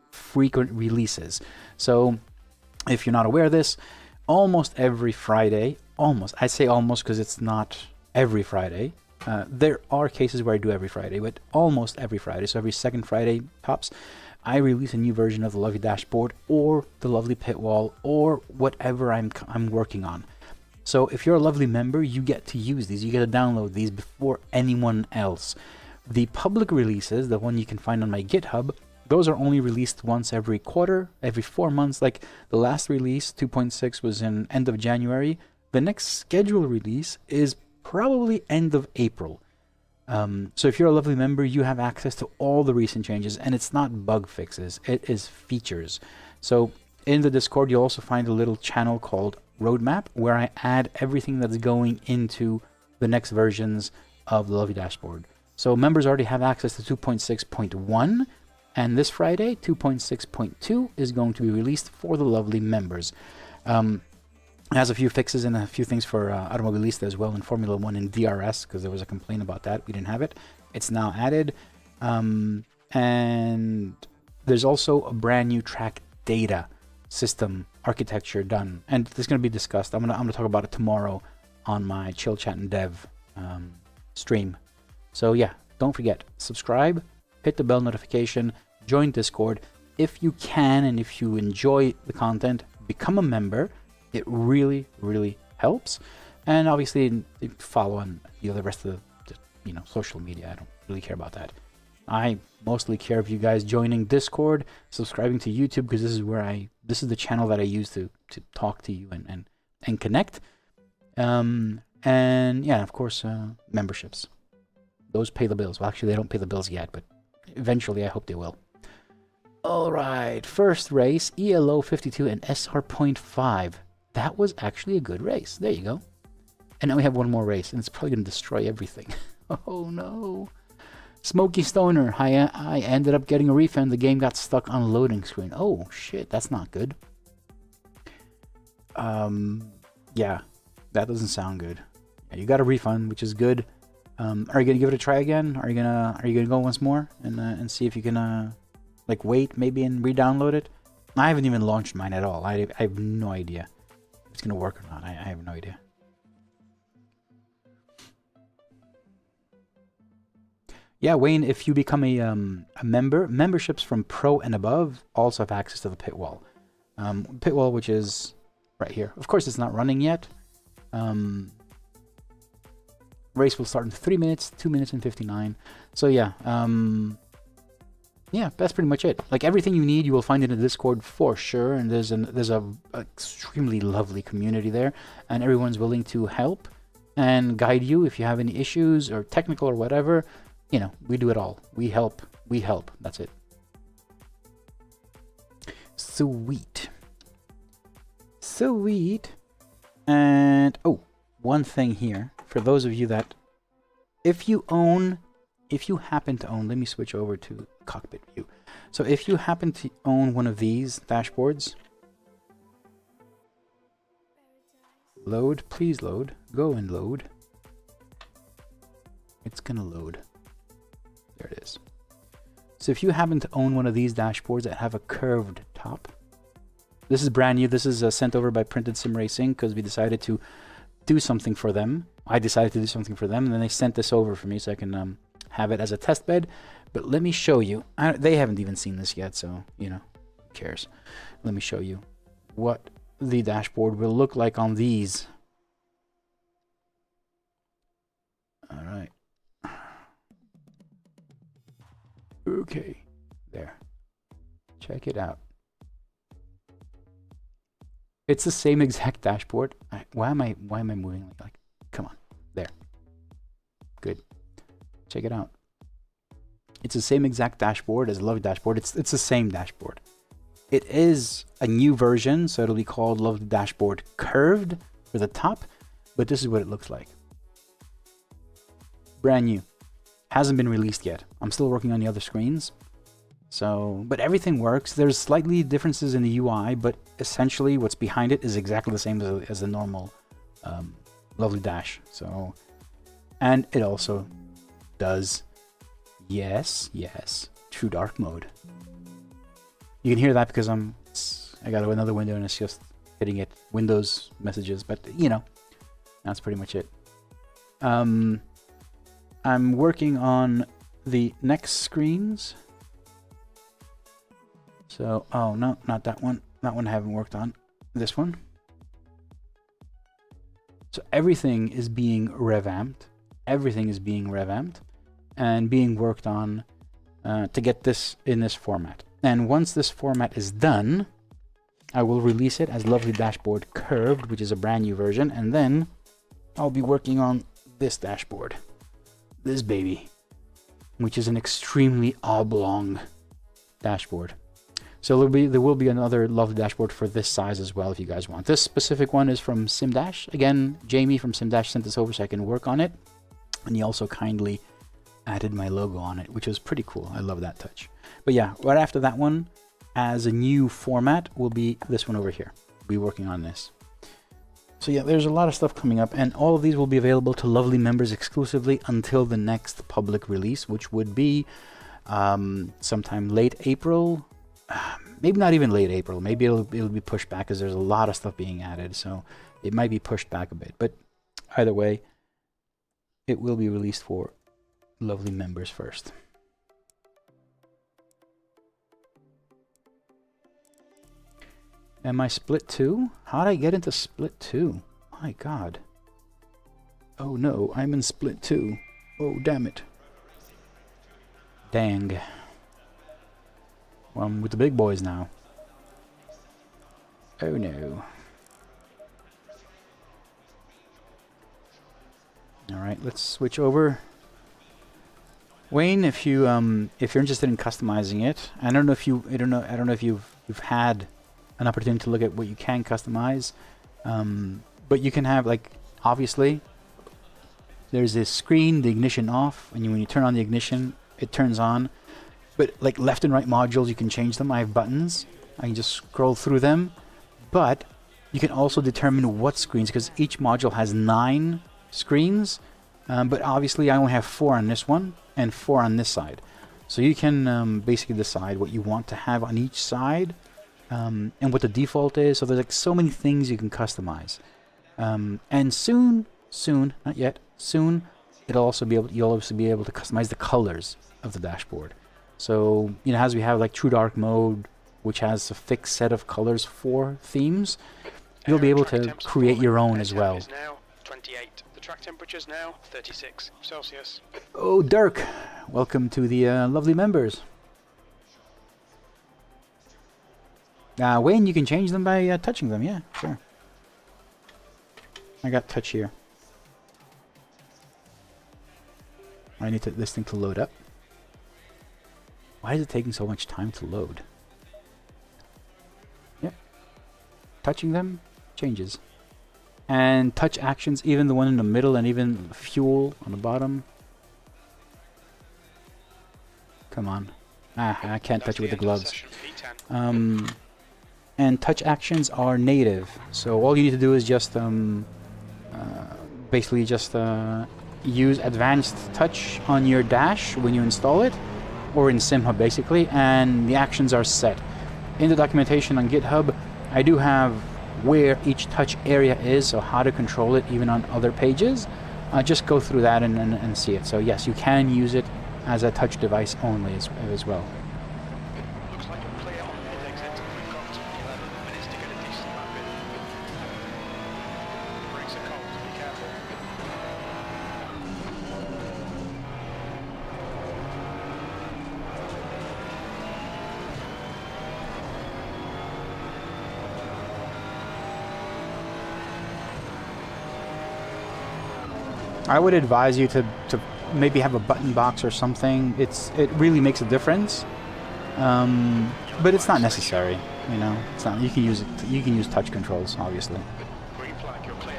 frequent releases. So if you're not aware of this, almost every Friday, I say almost because it's not every Friday. There are cases where I do every Friday, but almost every Friday, so every second Friday tops, I release a new version of the Lovely dashboard or the Lovely pitwall or whatever I'm working on. So if you're a Lovely member, you get to use these. You get to download these before anyone else. The public releases, the one you can find on my GitHub, those are only released once every quarter, every 4 months. Like the last release, 2.6, was in end of January. The next scheduled release is probably end of April. So if you're a Lovely member, you have access to all the recent changes, and it's not bug fixes, it is features. So in the Discord, you'll also find a little channel called Roadmap, where I add everything that's going into the next versions of the Lovely dashboard. So members already have access to 2.6.1, and this Friday, 2.6.2 is going to be released for the Lovely members. It has a few fixes and a few things for Automobilista as well in Formula 1 and DRS, because there was a complaint about that. We didn't have it. It's now added. And there's also a brand new track data system architecture done, and this is going to be discussed. I'm gonna talk about it tomorrow on my Chill Chat and Dev stream. So yeah, don't forget, subscribe, hit the bell notification, join Discord if you can, and if you enjoy the content, become a member. It really helps. And obviously follow on the rest of the social media. I don't really care about that. I mostly care of you guys joining Discord, subscribing to YouTube, because this is the channel that I use to talk to you and connect. And yeah, of course, memberships. Those pay the bills. Well, actually, they don't pay the bills yet, but eventually I hope they will. All right, first race, ELO 52 and SR.5. That was actually a good race. There you go. And now we have one more race, and it's probably going to destroy everything. Oh no. Smoky Stoner, I ended up getting a refund. The game got stuck on loading screen. Oh shit, that's not good. Yeah, that doesn't sound good. Yeah, you got a refund, which is good. Are you gonna give it a try again? Are you gonna go once more and see if you can like wait maybe and re-download it? I haven't even launched mine at all. I have no idea if it's gonna work or not. I have no idea. Yeah, Wayne, if you become a member, memberships from Pro and above also have access to the pitwall. Pitwall, which is right here. Of course, it's not running yet. Race will start in 3 minutes, 2 minutes and 59. So yeah, yeah, that's pretty much it. Like everything you need, you will find in the Discord for sure. And there's a extremely lovely community there, and everyone's willing to help and guide you if you have any issues or technical or whatever. You know, we do it all. We help. That's it. Sweet. And oh, one thing here for those of you that, if you happen to own, let me switch over to cockpit view. So if you happen to own one of these dashboards, load, please load, go and load. It's gonna load. There it is. So if you happen to own one of these dashboards that have a curved top, this is brand new. This is sent over by Printed Sim Racing because we decided to do something for them. I decided to do something for them, and then they sent this over for me so I can have it as a test bed. But let me show you. They haven't even seen this yet, so, you know, who cares? Let me show you what the dashboard will look like on these. All right. Okay, there. Check it out. It's the same exact dashboard. Why am I moving like come on. There. Good. Check it out. It's the same exact dashboard as Lovely Dashboard. It's the same dashboard. It is a new version, so it'll be called Lovely Dashboard Curved for the top, but this is what it looks like. Brand new. Hasn't been released yet. I'm still working on the other screens. So, but everything works. There's slightly differences in the UI, but essentially what's behind it is exactly the same as the normal Lovely Dash. So, and it also does, yes, True Dark mode. You can hear that because I got another window and it's just hitting it. Windows messages, but you know, that's pretty much it. I'm working on the next screens. So, oh no, not that one. That one I haven't worked on. This one. So everything is being revamped. Everything is being revamped and being worked on to get this in this format. And once this format is done, I will release it as Lovely Dashboard Curved, which is a brand new version. And then I'll be working on this dashboard. This baby, which is an extremely oblong dashboard. So there will be another Lovely Dashboard for this size as well if you guys want. This specific one is from SimDash. Again, Jamie from SimDash sent this over so I can work on it. And he also kindly added my logo on it, which was pretty cool. I love that touch. But yeah, right after that one, as a new format, will be this one over here. We'll be working on this. So yeah, there's a lot of stuff coming up, and all of these will be available to Lovely members exclusively until the next public release, which would be sometime late April. Maybe not even late April. Maybe it'll be pushed back because there's a lot of stuff being added, so it might be pushed back a bit. But either way, it will be released for Lovely members first. Am I split 2? How did I get into split 2? My god. Oh no, I'm in split 2. Oh damn it. Dang. Well, I'm with the big boys now. Oh no. Alright, let's switch over. Wayne, if you're interested in customizing it, I don't know if you've had an opportunity to look at what you can customize, but you can have, like, obviously there's this screen, the ignition off, and when you turn on the ignition, it turns on. But like left and right modules, you can change them. I have buttons. I can just scroll through them. But you can also determine what screens, because each module has 9 screens. But obviously I only have 4 on this one and 4 on this side. So you can basically decide what you want to have on each side and what the default is. So there's like so many things you can customize. And soon, not yet, soon, you'll also be able to customize the colors of the dashboard. So, you know, as we have like True Dark mode, which has a fixed set of colors for themes, you'll be able to create your own as well. Is now 28. The track temperature is now 36 Celsius. Oh, Dirk, welcome to the Lovely members. Wayne, you can change them by touching them. Yeah, sure. I got touch here. I need this thing to load up. Why is it taking so much time to load? Yep. Touching them changes. And touch actions, even the one in the middle and even fuel on the bottom. Come on. I can't touch it with the gloves. And touch actions are native. So all you need to do is just basically just use advanced touch on your dash when you install it, or in SimHub basically, and the actions are set. In the documentation on GitHub, I do have where each touch area is, so how to control it even on other pages. Just go through that and see it. So yes, you can use it as a touch device only as well. Looks like a clear on pit exit. We've got 11 minutes to get a decent lap in. Brakes are cold, be careful. I would advise you to maybe have a button box or something. It really makes a difference, but it's not necessary. You know, it's not. You can use it. You can use touch controls, obviously. Green flag, you're clear.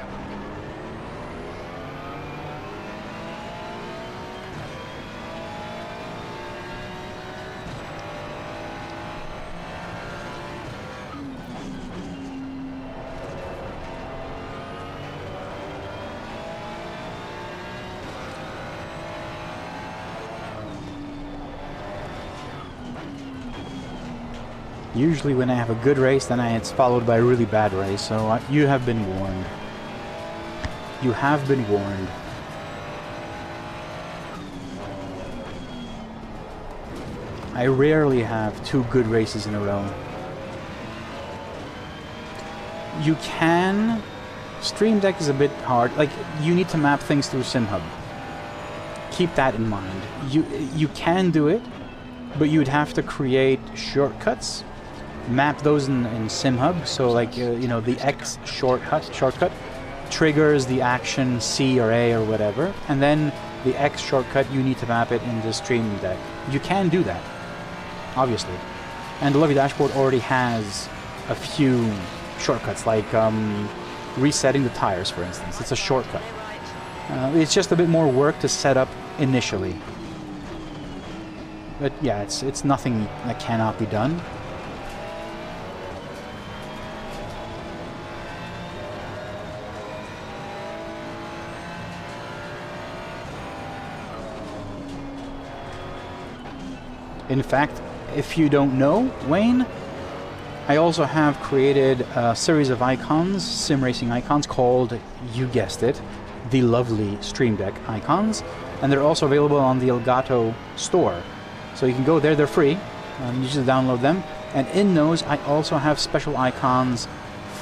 Usually when I have a good race, then it's followed by a really bad race, so you have been warned. You have been warned. I rarely have 2 good races in a row. You can... Stream Deck is a bit hard. Like, you need to map things through SimHub. Keep that in mind. You can do it, but you'd have to create shortcuts. Map those in SimHub, so like you know, the X shortcut triggers the action C or A or whatever, and then the X shortcut you need to map it in the Stream Deck. You can do that, obviously, and the Lovely Dashboard already has a few shortcuts, like resetting the tires, for instance. It's a shortcut. It's just a bit more work to set up initially, but yeah, it's nothing that cannot be done. In fact, if you don't know, Wayne, I also have created a series of icons, sim racing icons, called, you guessed it, the lovely Stream Deck icons, and they're also available on the Elgato store. So you can go there, they're free, you just download them, and in those I also have special icons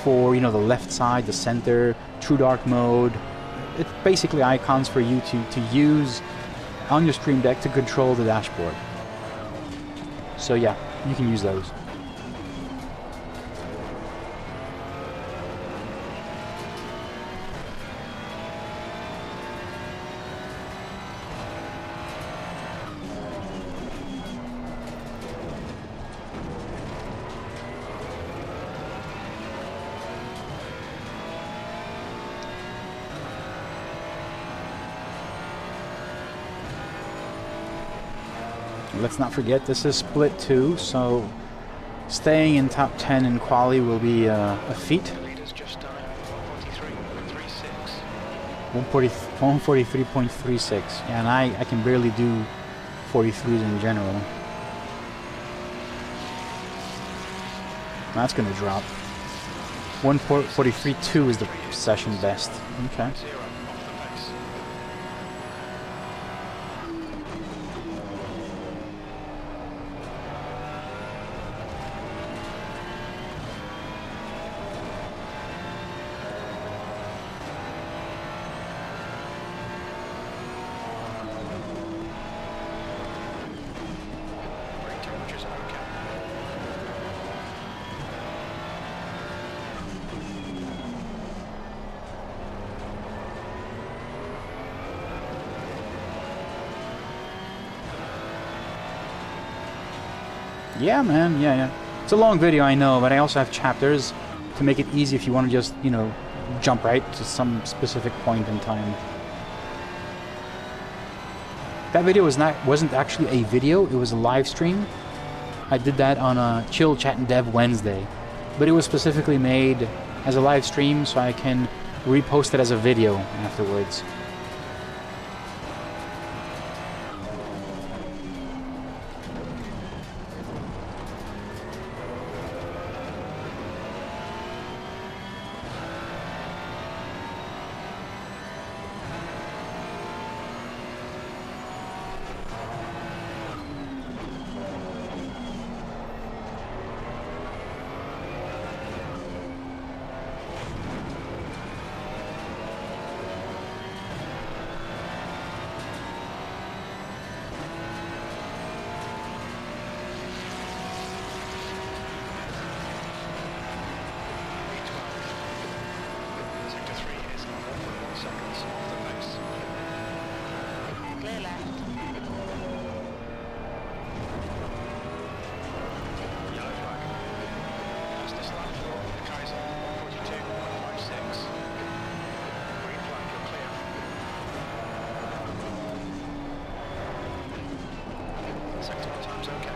for, you know, the left side, the center, True Dark mode. It's basically icons for you to use on your Stream Deck to control the dashboard. So yeah, you can use those. Let's not forget, this is split 2, so staying in top 10 in quali will be a feat. Leaders just died. 143.36. Yeah, and I can barely do 43s in general. That's gonna drop. 143.2 is the session best. Okay. 0 off the pace. Brake temperatures are okay. Yeah, man, yeah. It's a long video, I know, but I also have chapters to make it easy if you want to just, you know, jump right to some specific point in time. That video wasn't actually a video, it was a live stream. I did that on a Chill Chat and Dev Wednesday, but it was specifically made as a live stream so I can repost it as a video afterwards. Clear left. Yellow flag. Fastest lap for Kaiser, 142.56. Green flag, you're clear. Sector on time's okay.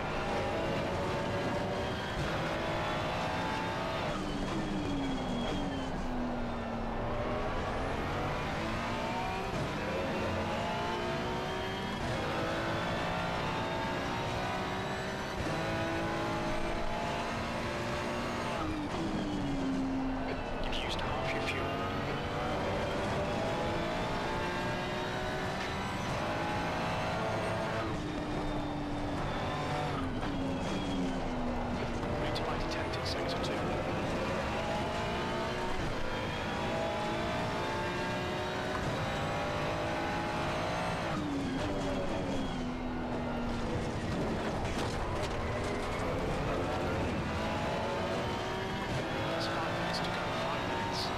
You've used half your fuel. Route light detected, sector 2. There's 5 minutes to go, 5 minutes.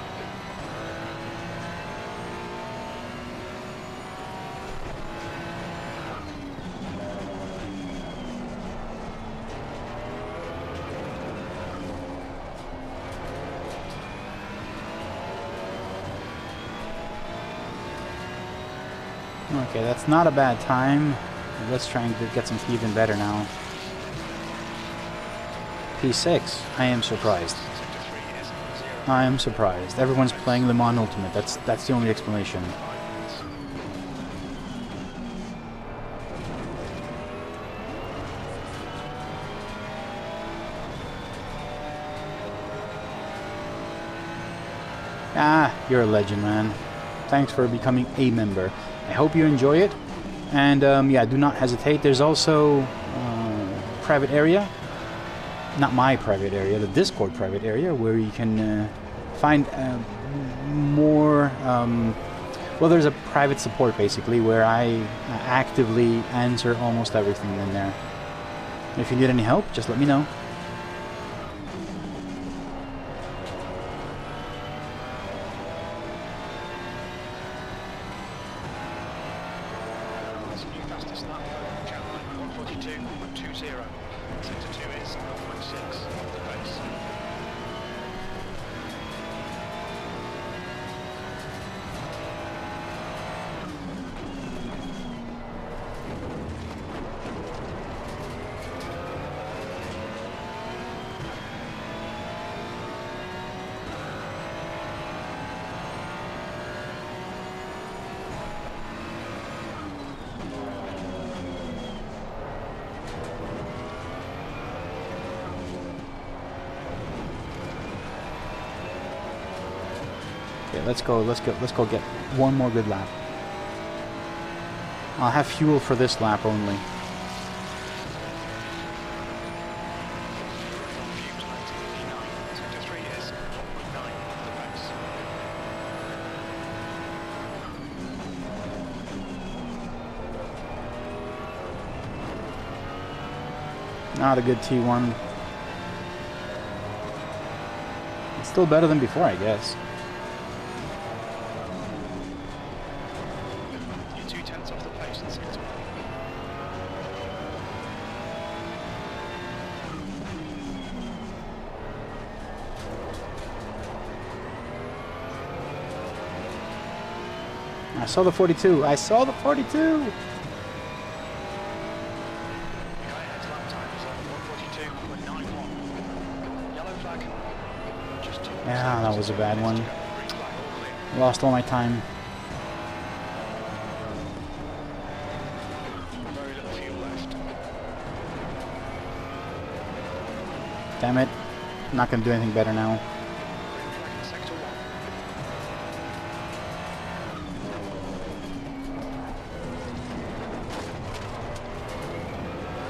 Okay, that's not a bad time. Let's try and get something even better now. P6. I am surprised. Sector 3 is 0. I am surprised. Everyone's playing Le Mans Ultimate. That's the only explanation. 5 minutes. Ah, you're a legend, man. Thanks for becoming a member. I hope you enjoy it. And yeah, do not hesitate. There's also private area. Not my private area, the Discord private area, where you can find more... well, there's a private support, basically, where I actively answer almost everything in there. If you need any help, just let me know. That's a new fastest lap for Chapman, 142.20. Sector 2 is 0.6 off the pace. Okay, let's go get one more good lap. I'll have fuel for this lap only. Fumes 1959. Sector 3 is 0.9 off the pace. Not a good T1. It's still better than before, I guess. You're 0.2 off the pace in sector 1. I saw the 42. I saw the 42. Sky ahead's lap time is 142.91. Yellow flag. Just 2 Yeah, that was a bad one. Green flag, all clear. Lost all my time. Very little fuel left. Damn it. Not gonna do anything better now. Green flag in sector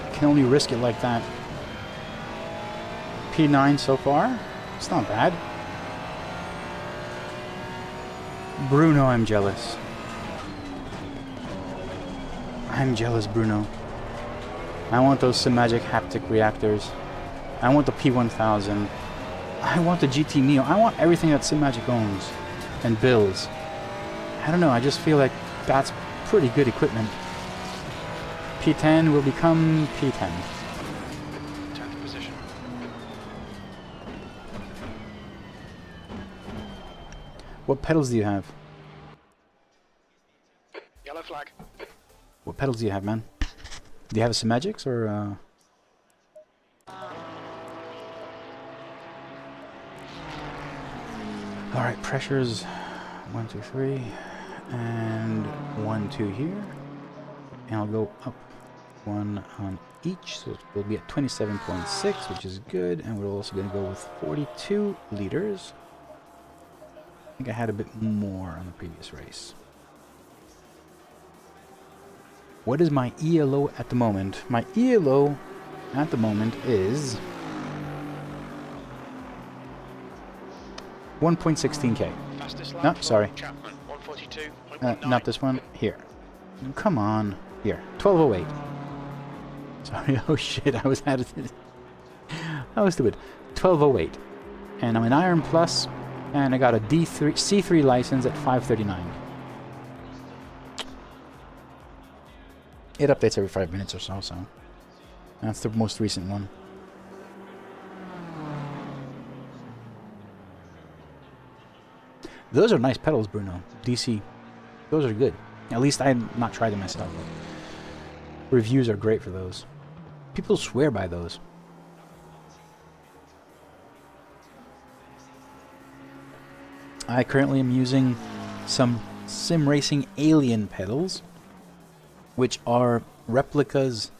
1. Can only risk it like that. P9 so far. It's not bad. Bruno, I'm jealous. I'm jealous, Bruno. I want those Symagic haptic reactors. I want the P1000. I want the GT Neo. I want everything that Symagic owns and builds. I don't know, I just feel like that's pretty good equipment. P10 will become P10. 10th position. What pedals do you have? Yellow flag. What pedals do you have, man? Do you have a Symagics or Alright, pressures 1, 2, 3, and 1, 2 here. And I'll go up 1 on each, so we'll be at 27.6, which is good, and we're also going to go with 42 liters. I think I had a bit more on the previous race. What is my ELO at the moment? My ELO at the moment is 1.16k. Fastest No, lap. sorry. Chapman, 142.19. Not this one. Here. Come on. Here. 1208. Sorry. Oh shit. I was at it. I was stupid. 1208. And I'm an Iron Plus, and I got a C3 license at 539. It updates every 5 minutes or so, so that's the most recent one. Those are nice pedals, Bruno. DC. Those are good. At least I have not tried them myself. Reviews are great for those. People swear by those. I currently am using some sim racing alien pedals, which are replicas.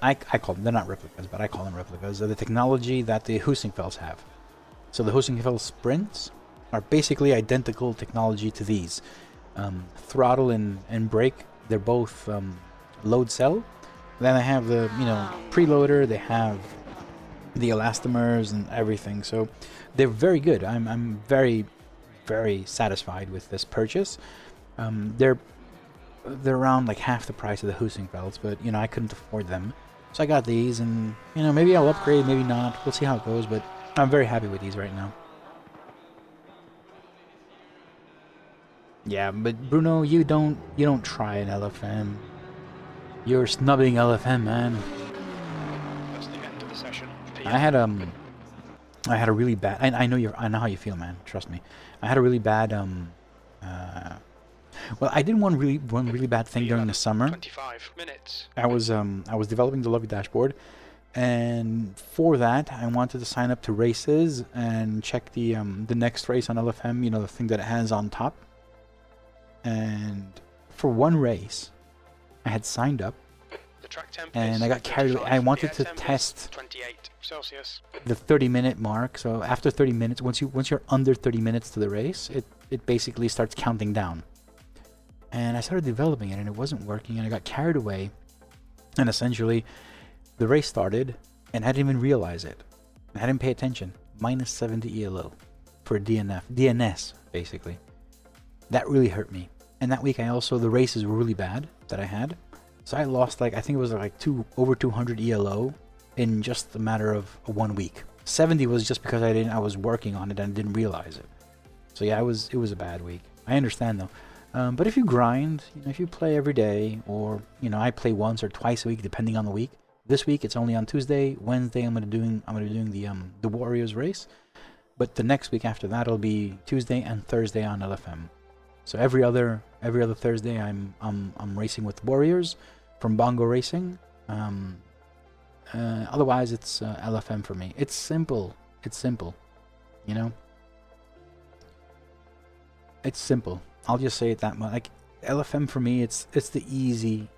I call them, they're not replicas, but I call them replicas of the technology that the Husingfelds have. So the Husingfeld Sprints are basically identical technology to these. Throttle and brake, they're both load cell. Then they have the preloader, they have the elastomers and everything. So they're very good. I'm very, very satisfied with this purchase. They're around like half the price of the Husingfelds, but I couldn't afford them. So I got these, and maybe I'll upgrade, maybe not. We'll see how it goes, but I'm very happy with these right now. Yeah, but Bruno, you don't try an LFM. You're snubbing LFM, man. That's the end of the session. I had a really bad. I know how you feel, man. Trust me. I had a really bad well, I did one really bad thing during the summer. 25 minutes. I was developing the Lovey dashboard, and for that I wanted to sign up to races and check the next race on LFM. The thing that it has on top. And for one race, I had signed up, The track temp and is I got carried away. I 35. wanted The to air temp is test 28 Celsius. the 30-minute mark. So after 30 minutes, once you're under 30 minutes to the race, it basically starts counting down. And I started developing it, and it wasn't working, and I got carried away. And essentially, the race started, and I didn't even realize it. I didn't pay attention. Minus 70 ELO for DNS, basically. That really hurt me. And that week the races were really bad that I had. So I lost I think it was like over 200 ELO in just a matter of 1 week. 70 was just because I was working on it and didn't realize it. So yeah, it was a bad week. I understand though. But if you grind, if you play every day, or I play once or twice a week depending on the week. This week it's only on Tuesday. Wednesday I'm gonna be doing the Warriors race. But the next week after that it'll be Tuesday and Thursday on LFM. So every other Thursday I'm racing with Warriors from Bongo Racing. Otherwise it's LFM for me. It's simple. It's simple. It's simple. I'll just say it that much. Like LFM for me, it's the easy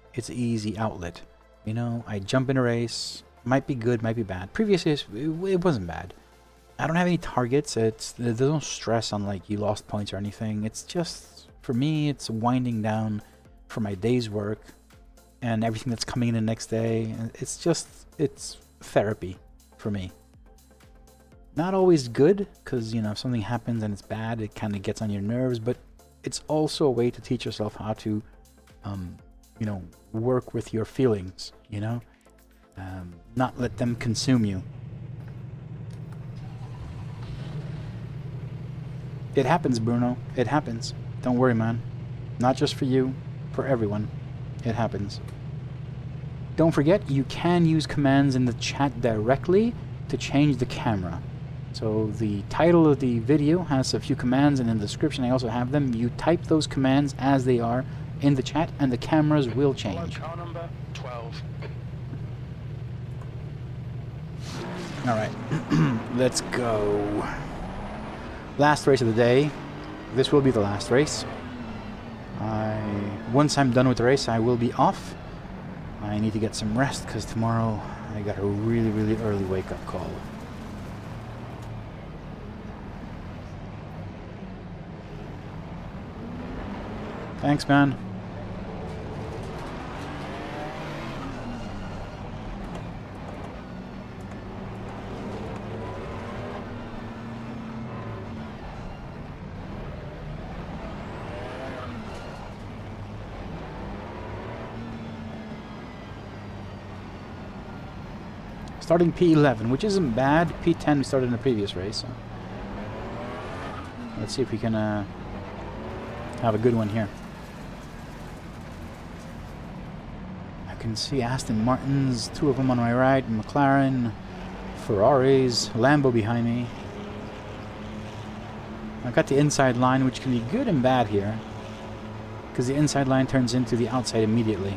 outlet. I jump in a race. Might be good, might be bad. Previous years it wasn't bad. I don't have any targets. There's no stress on you lost points or anything. It's just, for me, it's winding down for my day's work and everything that's coming in the next day. It's therapy for me. Not always good, because if something happens and it's bad, it kind of gets on your nerves, but it's also a way to teach yourself how to work with your feelings, not let them consume you. It happens, Bruno. It happens. Don't worry, man. Not just for you, for everyone. It happens. Don't forget, you can use commands in the chat directly to change the camera. So the title of the video has a few commands, and in the description I also have them. You type those commands as they are in the chat, and the cameras will change. Car number 12. Alright, let's go. Last race of the day. This will be the last race. Once I'm done with the race, I will be off. I need to get some rest because tomorrow I got a really, really early wake-up call. Thanks, man. Starting P11, which isn't bad. P10 we started in the previous race. So let's see if we can have a good one here. I can see Aston Martins, 2 of them on my right, McLaren, Ferraris, Lambo behind me. I've got the inside line, which can be good and bad here, because the inside line turns into the outside immediately.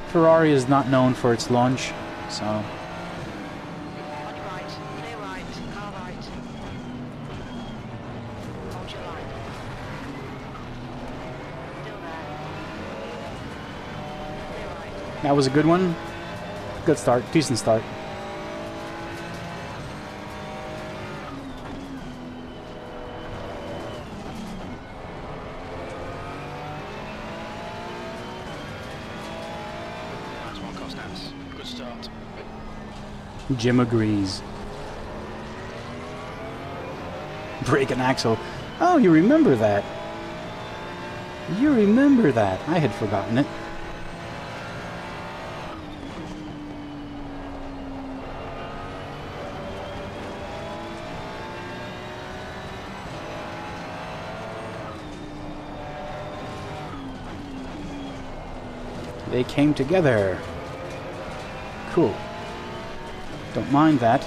Ferrari is not known for its launch, so... On your right, clear right, car right. Hold your line. Still there. Clear right. That was a good one. Good start, decent start. Nice one, Constance. Good start. Jim agrees. Brake and axle. Oh, you remember that. You remember that. I had forgotten it. They came together. Cool. Don't mind that.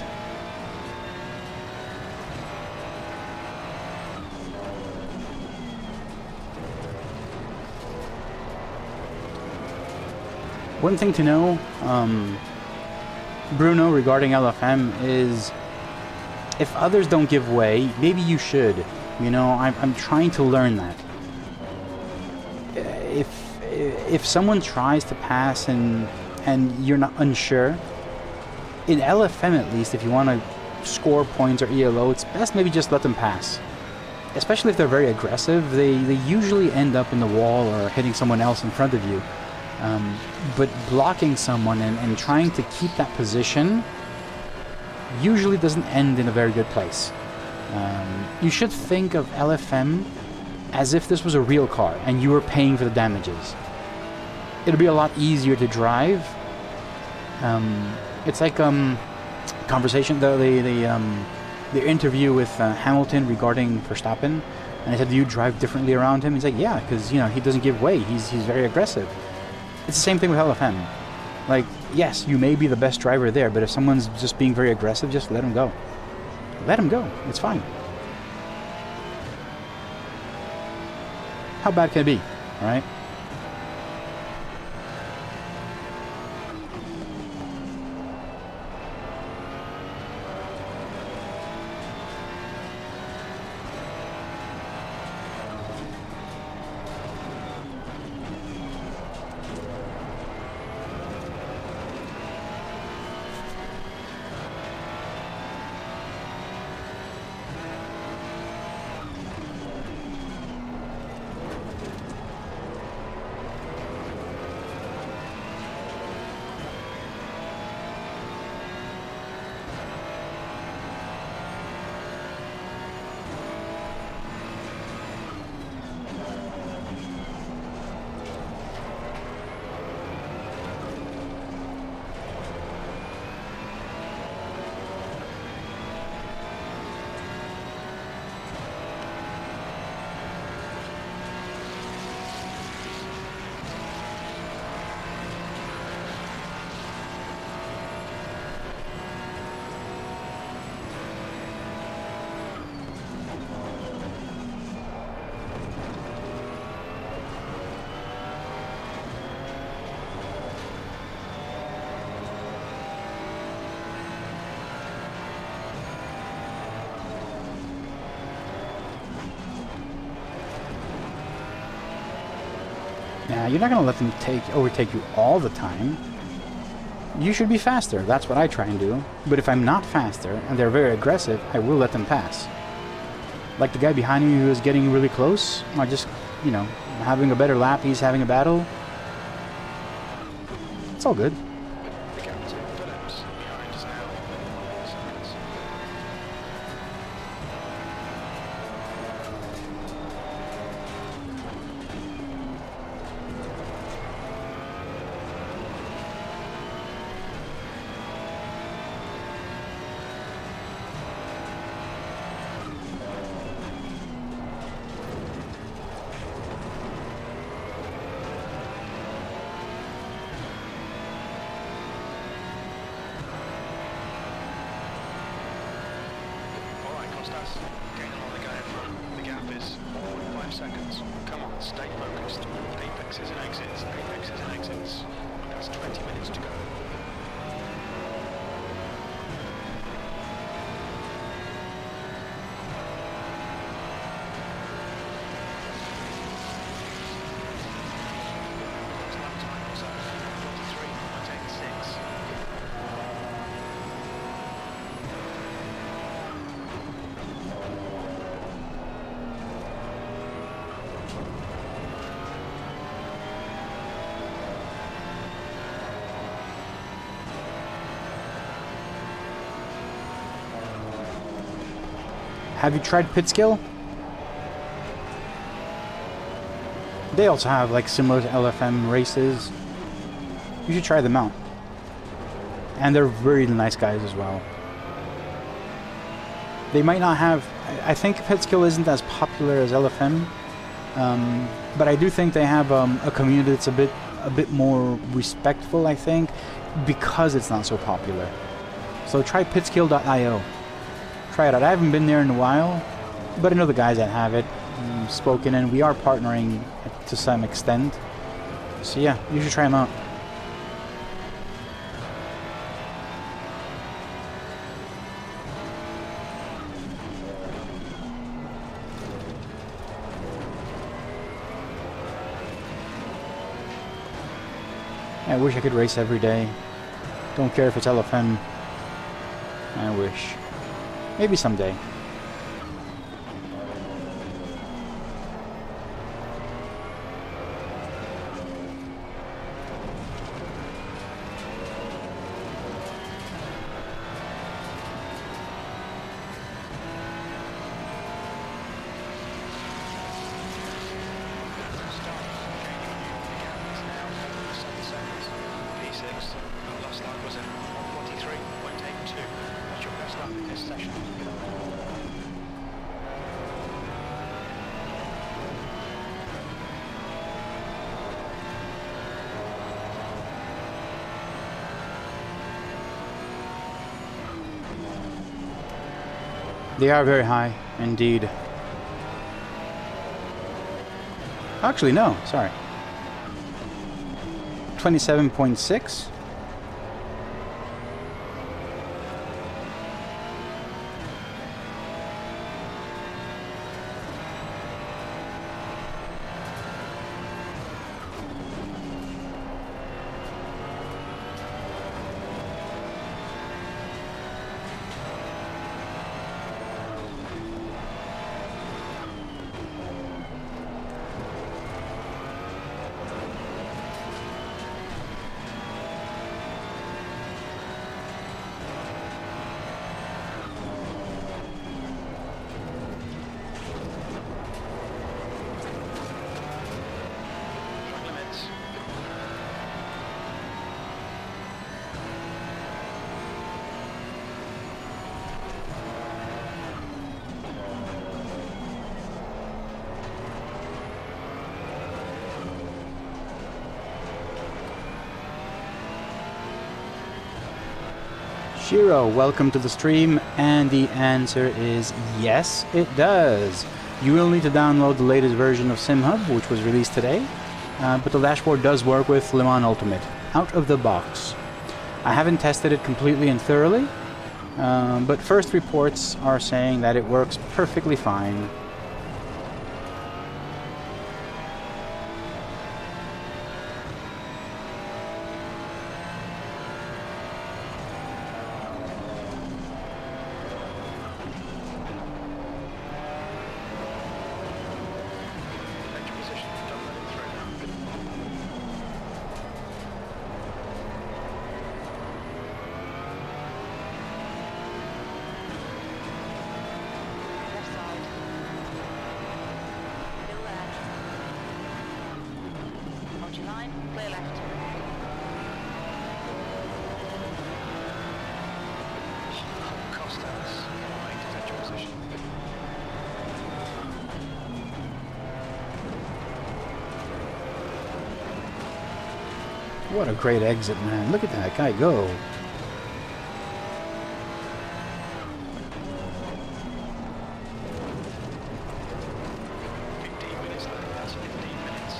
One thing to know, Bruno, regarding LFM is if others don't give way, maybe you should. You know, I'm trying to learn that. If someone tries to pass and you're not unsure, in LFM at least, if you want to score points or ELO, it's best maybe just let them pass. Especially if they're very aggressive, they usually end up in the wall or hitting someone else in front of you. But blocking someone and trying to keep that position usually doesn't end in a very good place. You should think of LFM as if this was a real car and you were paying for the damages. It'll be a lot easier to drive. It's like conversation, the interview with Hamilton regarding Verstappen, and I said, do you drive differently around him? He's like, yeah, because you know he doesn't give way. He's very aggressive. It's the same thing with LFM. Like, yes, you may be the best driver there, but if someone's just being very aggressive, just let him go. Let him go. It's fine. How bad can it be? All right. Now, you're not going to let them overtake you all the time. You should be faster. That's what I try and do. But if I'm not faster, and they're very aggressive, I will let them pass. Like the guy behind me who is getting really close, I just, you know, having a better lap, he's having a battle. It's all good. The gap to Phillips behind is now 4 seconds. Alright, Costas, gaining on the guy in front. The gap is 4.5 seconds. Come on, stay focused. Apexes and exits, apexes and exits. That's 20 minutes to go. His lap time was 43.86. Have you tried Pitskill? They also have like similar to LFM races. You should try them out. And they're very nice guys as well. They might not have... I think Pitskill isn't as popular as LFM. But I do think they have a community that's a bit more respectful, I think, because it's not so popular. So try pitskill.io. Try it out. I haven't been there in a while, but I know the guys that have it, spoken, and we are partnering to some extent. So yeah, you should try them out. I wish I could race every day. Don't care if it's LFM. I wish. Maybe someday. They are very high, indeed. Actually, no, sorry. 27.6. Shiro, welcome to the stream, and the answer is yes, it does. You will need to download the latest version of SimHub, which was released today, but the dashboard does work with Le Mans Ultimate, out of the box. I haven't tested it completely and thoroughly, but first reports are saying that it works perfectly fine. line, clear left. Costas, right, defend your position. What a great exit, man. Look at that guy go. 15 minutes left, that's 15 minutes.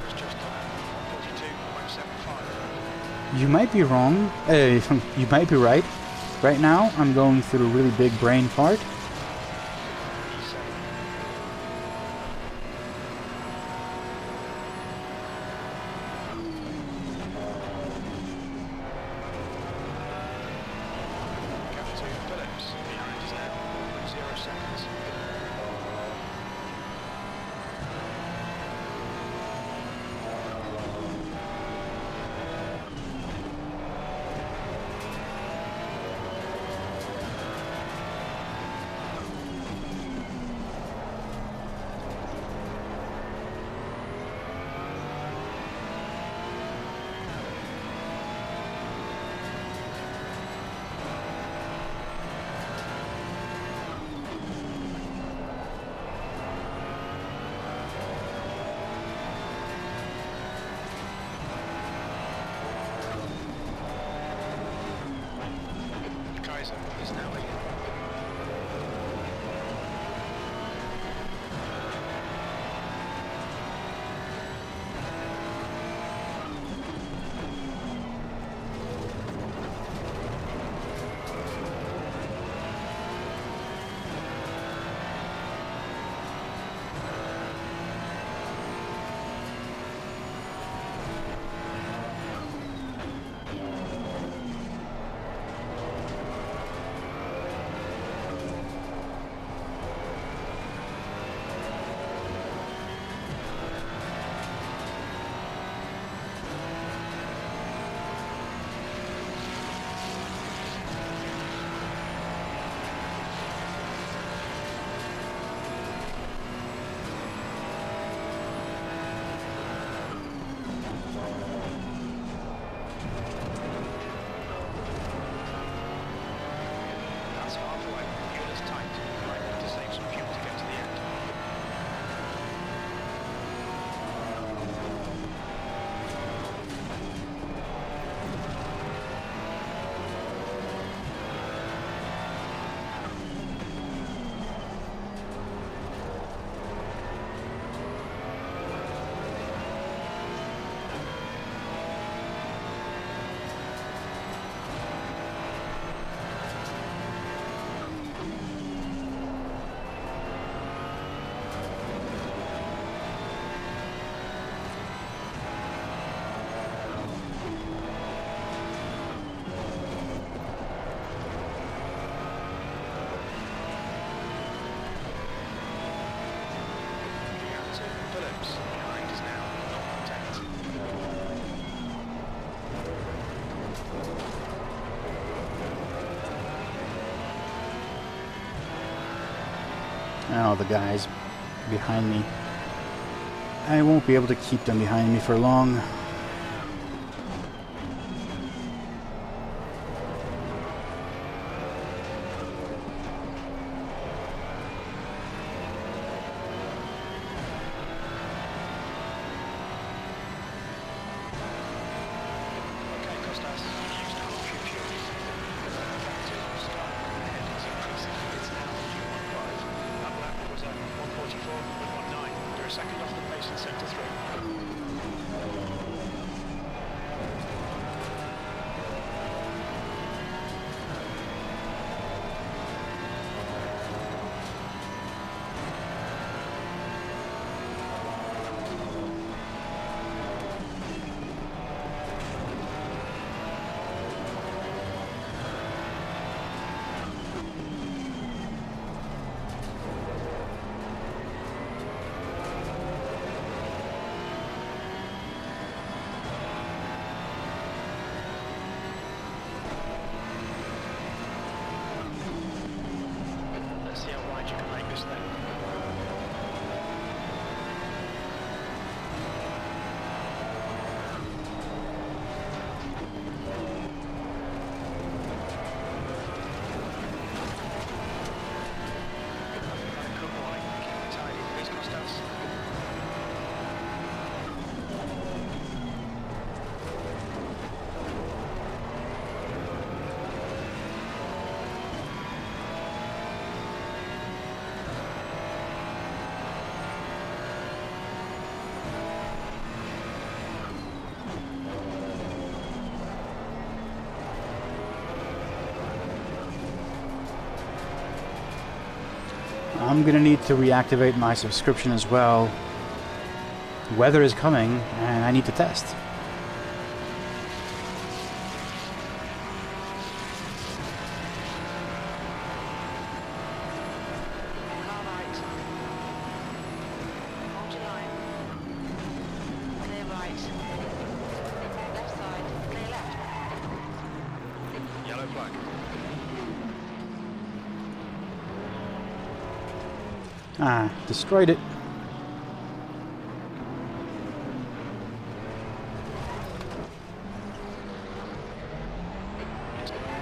It's just 42.75. You might be wrong. You might be right. Right now, I'm going through a really big brain fart. Captain Phillips, behind is now 0 seconds. Kaiser is now leading. That's halfway. Fuel is tight. You might need to save some fuel to get to the end. Captain Phillips, behind is now 0.8. Oh, the guys behind me. I won't be able to keep them behind me for long. Okay, Costas, you've used half your fuel. Captain, start ahead is increasing. It's now 215. That lap was at 144.19. You're a second off the pace in sector 3. ride, you can make this then. Good morning. Keep it tidy, please, Constance. I'm gonna need to reactivate my subscription as well. Weather is coming and I need to test. Car right. Hold your line. Clear right. Left side. Clear left. Yellow flag. Ah, destroyed it.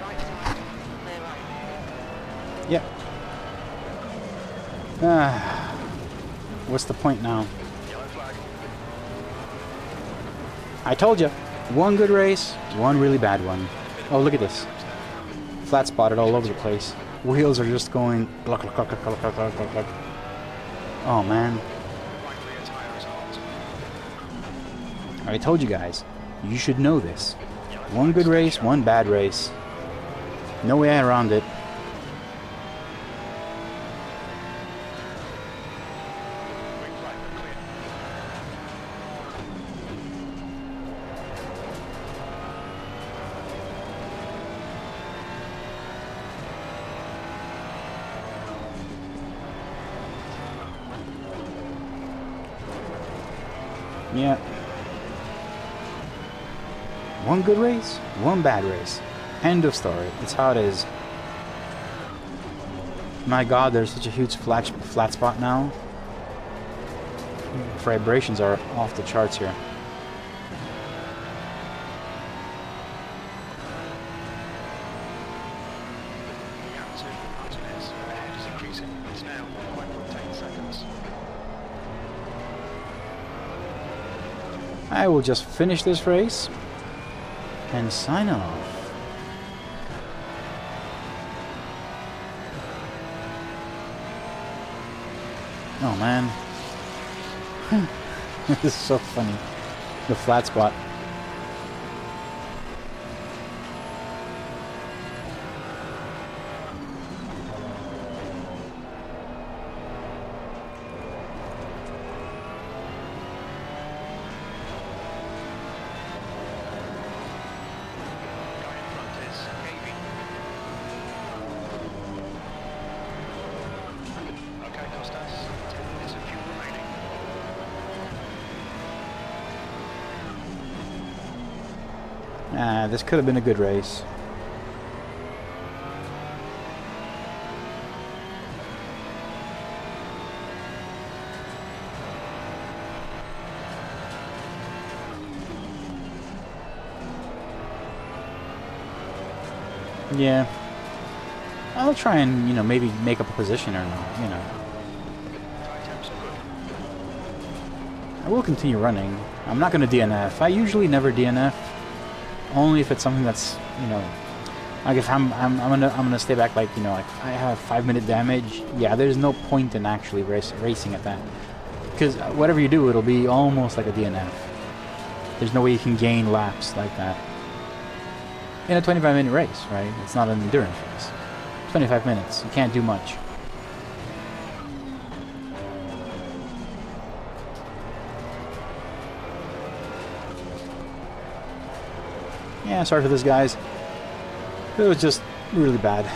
Right side. Clear right. Yep. Ah, what's the point now? Yellow flag. I told you. One good race, one really bad one. Oh, look at this. Flat spotted all over the place. Wheels are just going cluck, cluck, cluck, cluck, cluck, cluck, cluck, cluck. Oh man. Right rear tyre is hot. I told you guys. You should know this. Yellow One flag, good race, stay one bad race. No way around it. sharp. Green flag, we're clear. Yeah. One good race, one bad race. End of story. It's how it is. My god, there's such a huge flat spot now. Vibrations are off the charts here. Gap to Martinez. Ahead is increasing. It's now 1.8 seconds. I will just finish this race and sign off. Oh man. This is so funny. The flat spot. Guy in front is AV. Okay, Costas. 10 minutes of fuel remaining. This could have been a good race. Yeah. I'll try and, maybe make up a position or not, Tyre temps are good. I will continue running. I'm not going to DNF. I usually never DNF. Only if it's something that's, like if I'm gonna stay back, like, like I have 5-minute damage. Yeah, there's no point in actually racing at that. Because whatever you do, it'll be almost like a DNF. There's no way you can gain laps like that. In a 25-minute race, right? It's not an endurance race. 25 minutes. You can't do much. Yeah, sorry for this, guys. It was just really bad.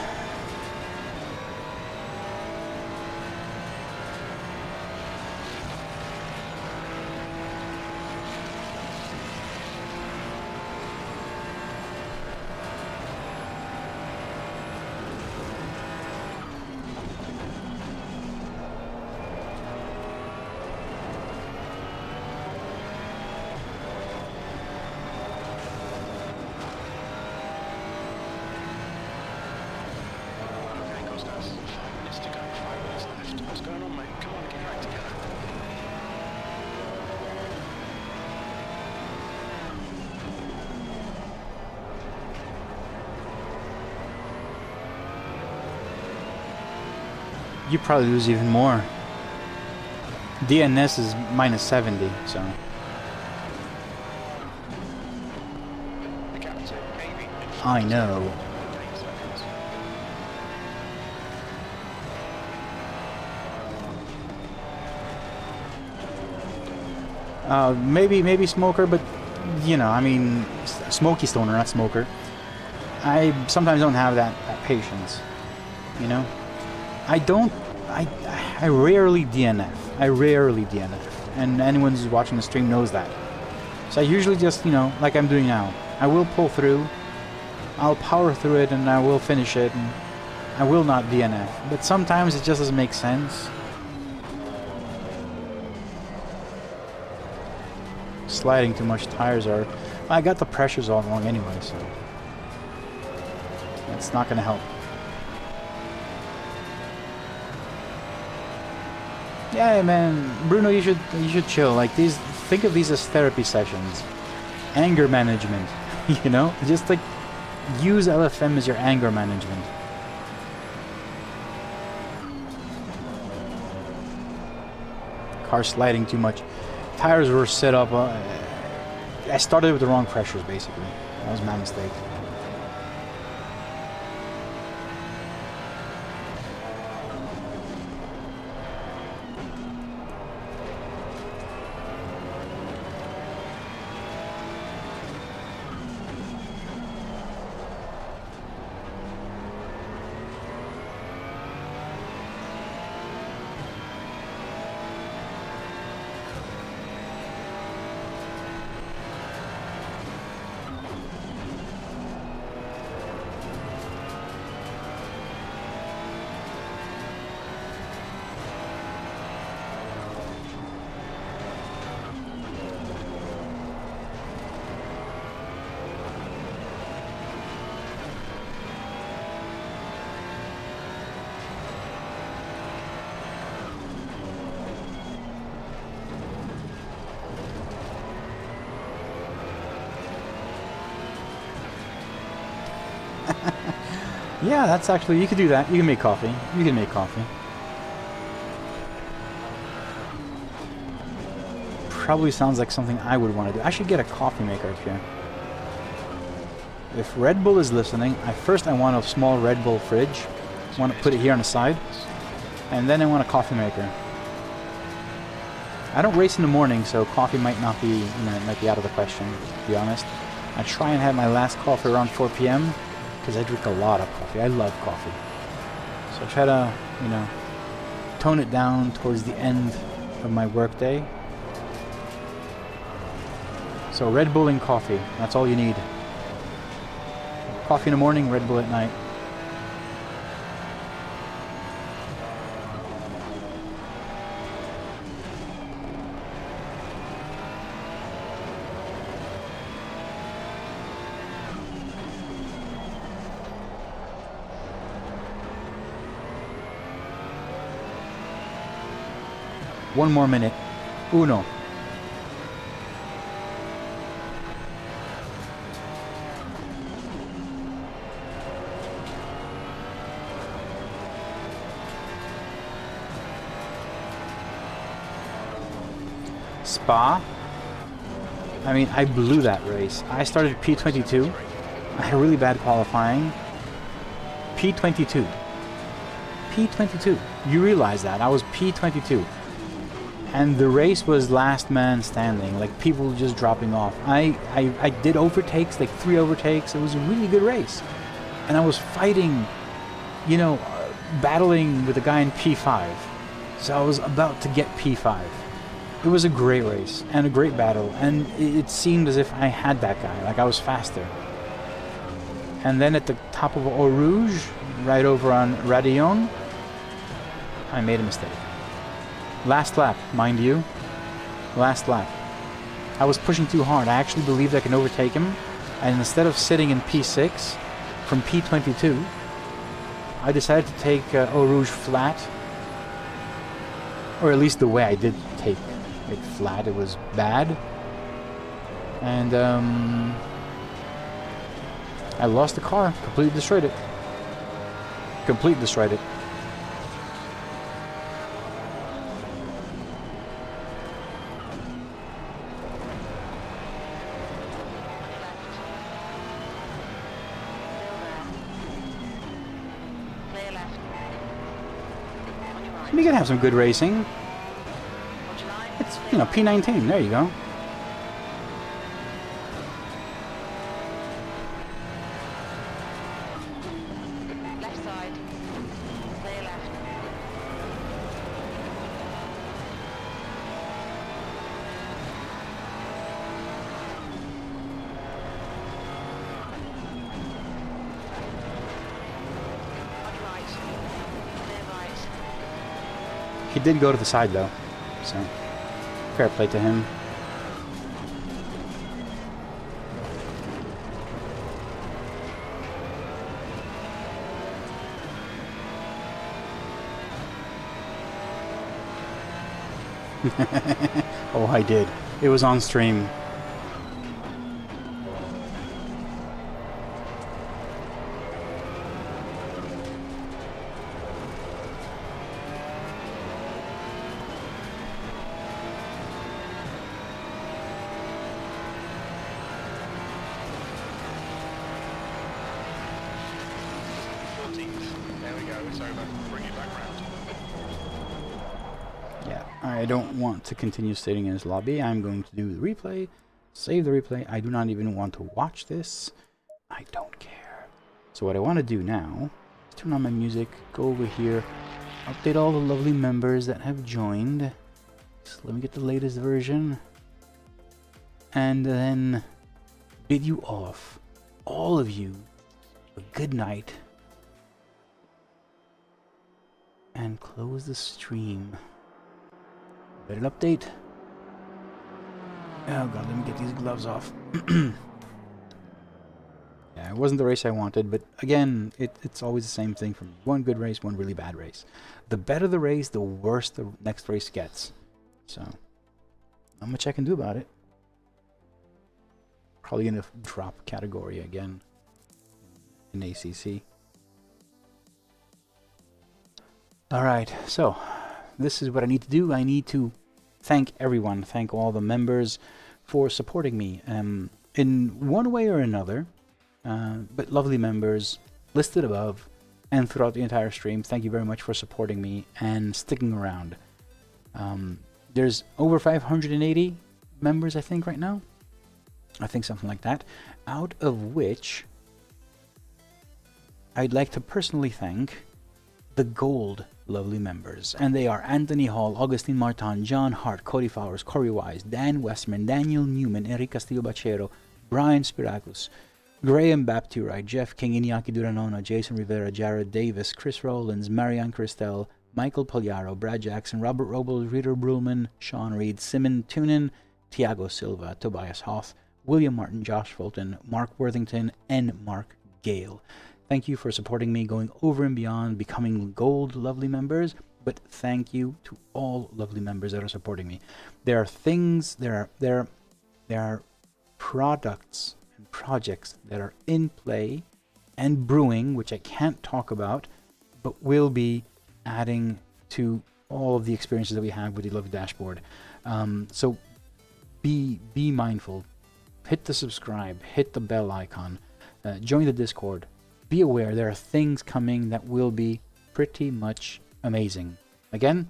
you probably lose even more. DNS is minus 70, so. The gap to AV. I know. 8 seconds. Maybe smoker, but you know, I mean, smoky stoner, not smoker. I sometimes don't have that patience, you know. I rarely DNF. I rarely DNF, and anyone who's watching the stream knows that. So I usually just, you know, like I'm doing now, I will pull through, I'll power through it, and I will finish it, and I will not DNF. But sometimes it just doesn't make sense. Sliding too much tires are... I got the pressures all wrong anyway, so... it's not gonna help. Yeah, man, Bruno, you should chill. Like these, think of these as therapy sessions, anger management. You know, just like use LFM as your anger management. Car sliding too much. Tires were set up. I started with the wrong pressures, basically. That was my mistake. Yeah, that's actually, you could do that. You can make coffee. You can make coffee. Probably sounds like something I would want to do. I should get a coffee maker up here. If Red Bull is listening, I want a small Red Bull fridge. I want to put it here on the side. And then I want a coffee maker. I don't race in the morning, so coffee might not be, you know, it might be out of the question, to be honest. I try and have my last coffee around 4 p.m. because I drink a lot of coffee. I love coffee. So I try to, you know, tone it down towards the end of my workday. So Red Bull and coffee, that's all you need. Coffee in the morning, Red Bull at night. One more minute. Uno. Spa. I mean, I blew that race. I started P22. I had really bad qualifying. P22. P22. You realize that. I was P22. And the race was last man standing, like people just dropping off. I did overtakes, like 3 overtakes. It was a really good race. And I was fighting, you know, battling with a guy in P5. So I was about to get P5. It was a great race and a great battle. And it seemed as if I had that guy, like I was faster. And then at the top of Eau Rouge, right over on Radion, I made a mistake. Last lap, mind you. Last lap. I was pushing too hard. I actually believed I can overtake him. And instead of sitting in P6 from P22, I decided to take Eau Rouge flat. Or at least the way I did take it flat. It was bad. And I lost the car. Completely destroyed it. Completely destroyed it. You can have some good racing. Roger line. It's, you know, P19. There you go. Left side. Clear left. On right. Clear right. He did go to the side though, so fair play to him. Oh, I did. It was on stream. There we go, it's over. Bring it back round. Yeah, I don't want to continue sitting in this lobby. I'm going to do the replay, save the replay. I do not even want to watch this. I don't care. So what I want to do now is turn on my music, go over here, update all the lovely members that have joined. So let me get the latest version. And then bid you off, all of you, a good night. And close the stream. Better update. Oh god, let me get these gloves off. Yeah, it wasn't the race I wanted, but again, it's always the same thing for me. One good race, one really bad race. The better the race, the worse the next race gets. So, not much I can do about it. Probably gonna drop category again in ACC. Alright, so this is what I need to do. I need to thank everyone, thank all the members for supporting me in one way or another. But lovely members listed above and throughout the entire stream, thank you very much for supporting me and sticking around. There's over 580 members, I think, right now. I think something like that. Out of which I'd like to personally thank the gold lovely members, and they are Anthony Hall, Augustine Martin, John Hart, Cody Fowers, Corey Wise, Dan Westman, Daniel Newman, Enrique Castillo Bachero, Brian Spiracus, Graham Bapturi, Jeff King, Iñaki Duranona, Jason Rivera, Jared Davis, Chris Rowlands, Marianne Christel, Michael Pagliaro, Brad Jackson, Robert Robles, Reader Brulman, Sean Reed, Simon Tunin, Tiago Silva, Tobias Hoth, William Martin, Josh Fulton, Mark Worthington, and Mark Gale. Thank you for supporting me, going over and beyond, becoming gold lovely members, but thank you to all lovely members that are supporting me. There are things, there are products and projects that are in play and brewing, which I can't talk about, but will be adding to all of the experiences that we have with the lovely dashboard. So be mindful, hit the subscribe, hit the bell icon, join the Discord. Be aware there are things coming that will be pretty much amazing. Again,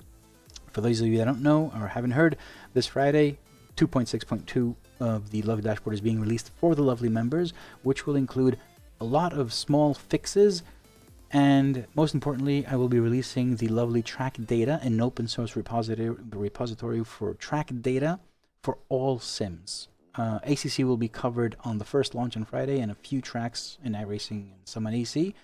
for those of you that don't know or haven't heard, this Friday, 2.6.2 of the Lovely Dashboard is being released for the lovely members, which will include a lot of small fixes, and most importantly, I will be releasing the lovely track data, an open source repository for track data for all sims. ACC will be covered on the first launch on Friday, and a few tracks in iRacing and some on EC.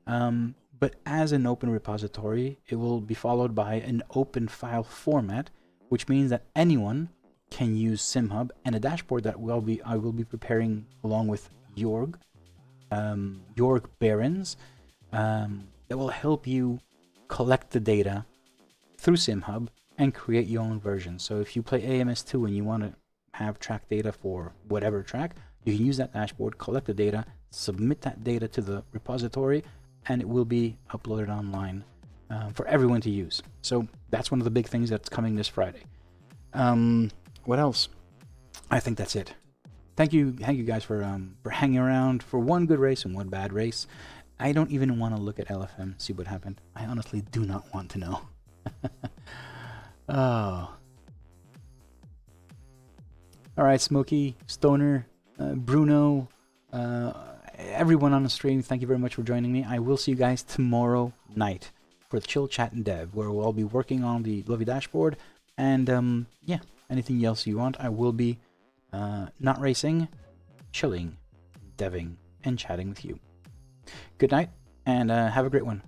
But as an open repository, it will be followed by an open file format, which means that anyone can use SimHub and a dashboard that I will be preparing along with Jorg Behrens, that will help you collect the data through SimHub and create your own version. So if you play AMS2 and you want to have track data for whatever track, you can use that dashboard, collect the data, submit that data to the repository, and it will be uploaded online for everyone to use. So that's one of the big things that's coming this Friday. What else? I think that's it. Thank you guys for hanging around for one good race and one bad race. I don't even want to look at LFM, see what happened. I honestly do not want to know. Oh. Alright, Smokey, Stoner, Bruno, everyone on the stream, thank you very much for joining me. I will see you guys tomorrow night for the Chill Chat and Dev, where we'll be working on the lovely dashboard. And yeah, anything else you want, I will be not racing, chilling, deving, and chatting with you. Good night, and have a great one.